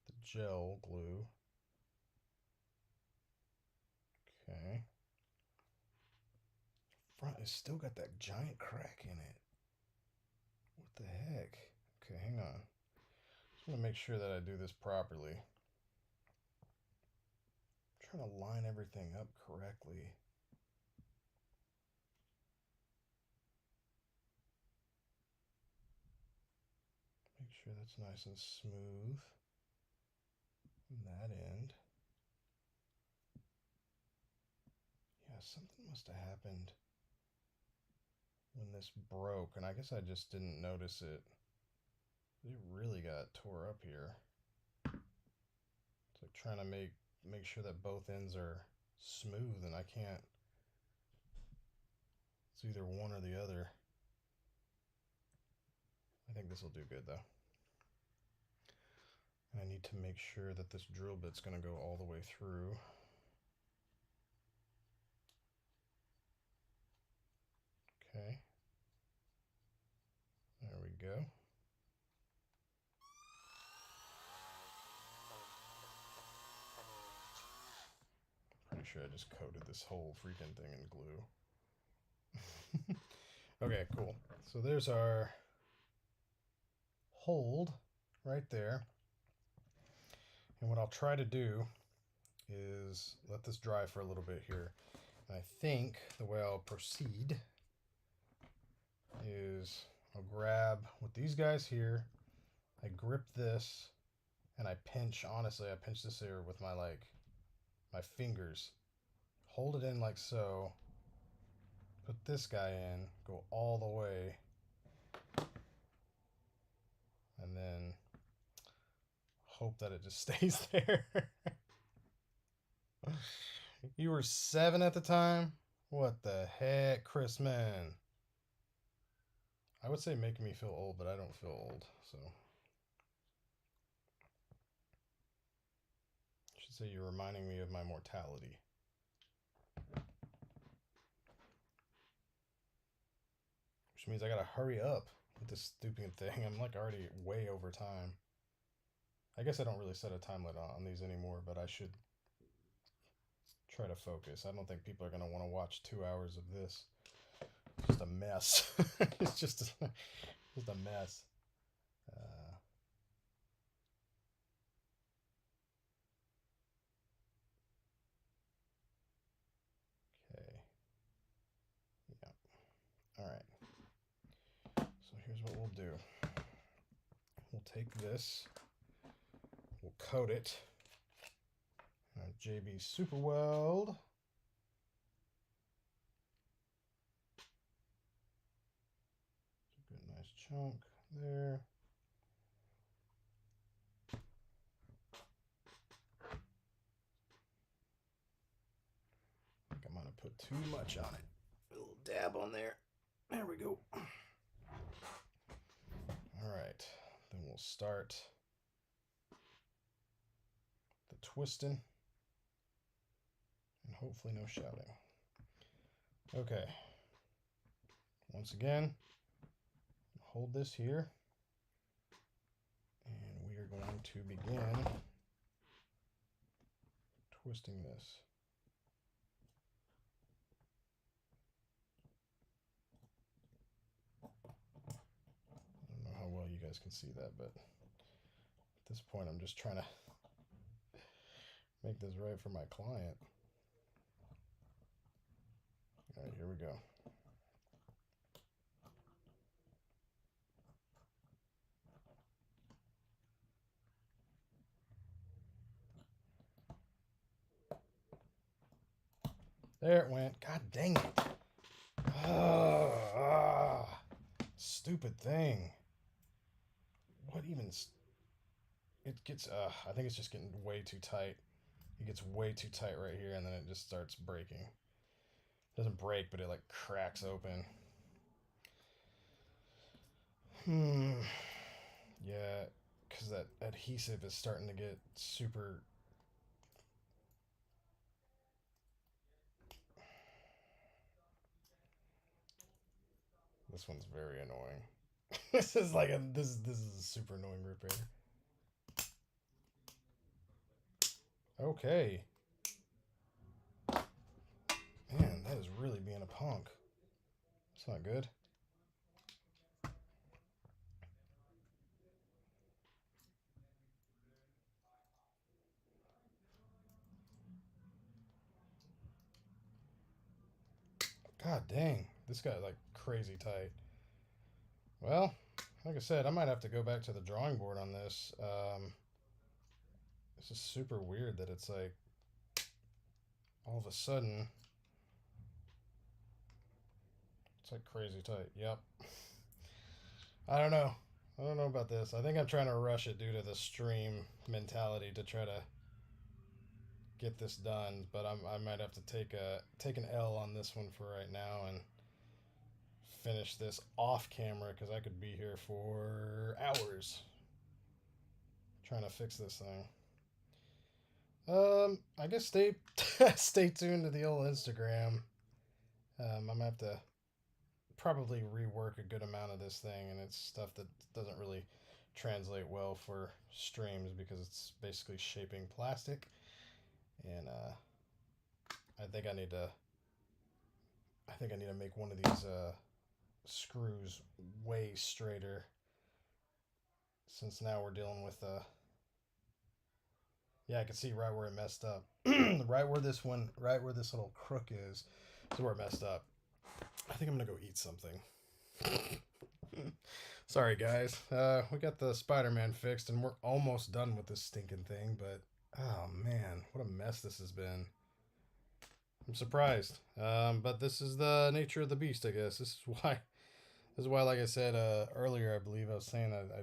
the gel glue. Okay. Front has still got that giant crack in it. What the heck? Okay, hang on. Just want to make sure that I do this properly. I'm trying to line everything up correctly. sure that's nice and smooth on that end. Yeah, something must have happened when this broke, and I guess I just didn't notice it. It really got tore up here. It's like trying to make sure that both ends are smooth, and I can't. It's either one or the other. I think this will do good though. And I need to make sure that this drill bit's going to go all the way through. Okay. There we go. Pretty sure I just coated this whole freaking thing in glue. Okay, cool. So there's our hold right there. And what I'll try to do is let this dry for a little bit here. And I think the way I'll proceed is I'll grab with these guys here, I grip this, and I pinch, honestly, I pinch this here with my fingers. Hold it in like so. Put this guy in, go all the way, and then hope that it just stays there. You were 7 at the time? What the heck, Chris, man? I would say making me feel old, but I don't feel old, so. I should say you're reminding me of my mortality. Which means I gotta hurry up with this stupid thing. I'm like already way over time. I guess I don't really set a time limit on these anymore, but I should try to focus. I don't think people are gonna want to watch 2 hours of this. It's just a mess. It's just a mess. Okay. Yeah. All right. So here's what we'll do. We'll take this. We'll coat it. JB Super Weld. Good, nice chunk there. I think I might have put too much on it. A little dab on there. There we go. All right, then we'll start the twisting and hopefully no shouting. Okay, once again, hold this here and we are going to begin twisting this. I don't know how well you guys can see that, but at this point I'm just trying to make this right for my client. All right, here we go. There it went. God dang it. Stupid thing. What even? It gets, I think it's just getting way too tight. It gets way too tight right here and then it just starts breaking. It doesn't break, but it like cracks open. Yeah, because that adhesive is starting to get super. This one's very annoying. This is like this is a super annoying repair. Okay. Man, that is really being a punk. It's not good. God dang. This got like crazy tight. Well, like I said, I might have to go back to the drawing board on this. This is super weird that it's like all of a sudden it's like crazy tight. Yep. I don't know. I don't know about this. I think I'm trying to rush it due to the stream mentality to try to get this done, but I might have to take an L on this one for right now and finish this off camera because I could be here for hours trying to fix this thing. I guess stay stay tuned to the old Instagram. I'm gonna have to probably rework a good amount of this thing, and it's stuff that doesn't really translate well for streams because it's basically shaping plastic, and I think I need to. I think I need to make one of these screws way straighter, since now we're dealing with yeah, I can see right where it messed up. Right where this little crook is where it messed up. I think I'm gonna go eat something. Sorry, guys. We got the Spider-Man fixed, and we're almost done with this stinking thing. But oh man, what a mess this has been. I'm surprised. But this is the nature of the beast, I guess. This is why. This is why, like I said earlier, I believe I was saying that I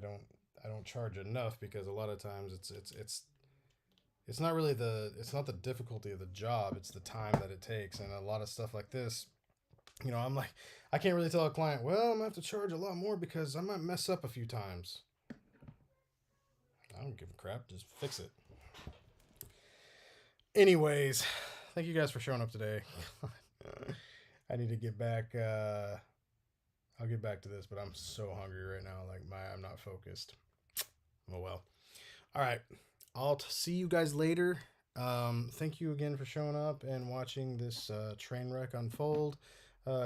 don't charge enough because a lot of times it's not really it's not the difficulty of the job, it's the time that it takes, and a lot of stuff like this, you know, I'm like, I can't really tell a client, well, I'm gonna have to charge a lot more because I might mess up a few times. I don't give a crap, just fix it. Anyways, thank you guys for showing up today. I need to get back I'll get back to this, but I'm so hungry right now, like I'm not focused. Oh well. All right, I'll see you guys later. Thank you again for showing up and watching this train wreck unfold.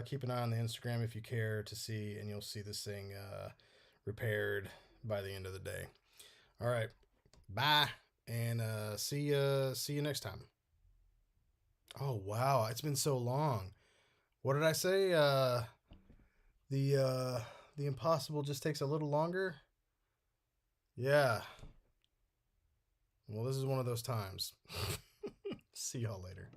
Keep an eye on the Instagram if you care to see, and you'll see this thing repaired by the end of the day. All right, bye, and see you next time. Oh wow, it's been so long. What did I say? The impossible just takes a little longer. Yeah. Well, this is one of those times. See y'all later.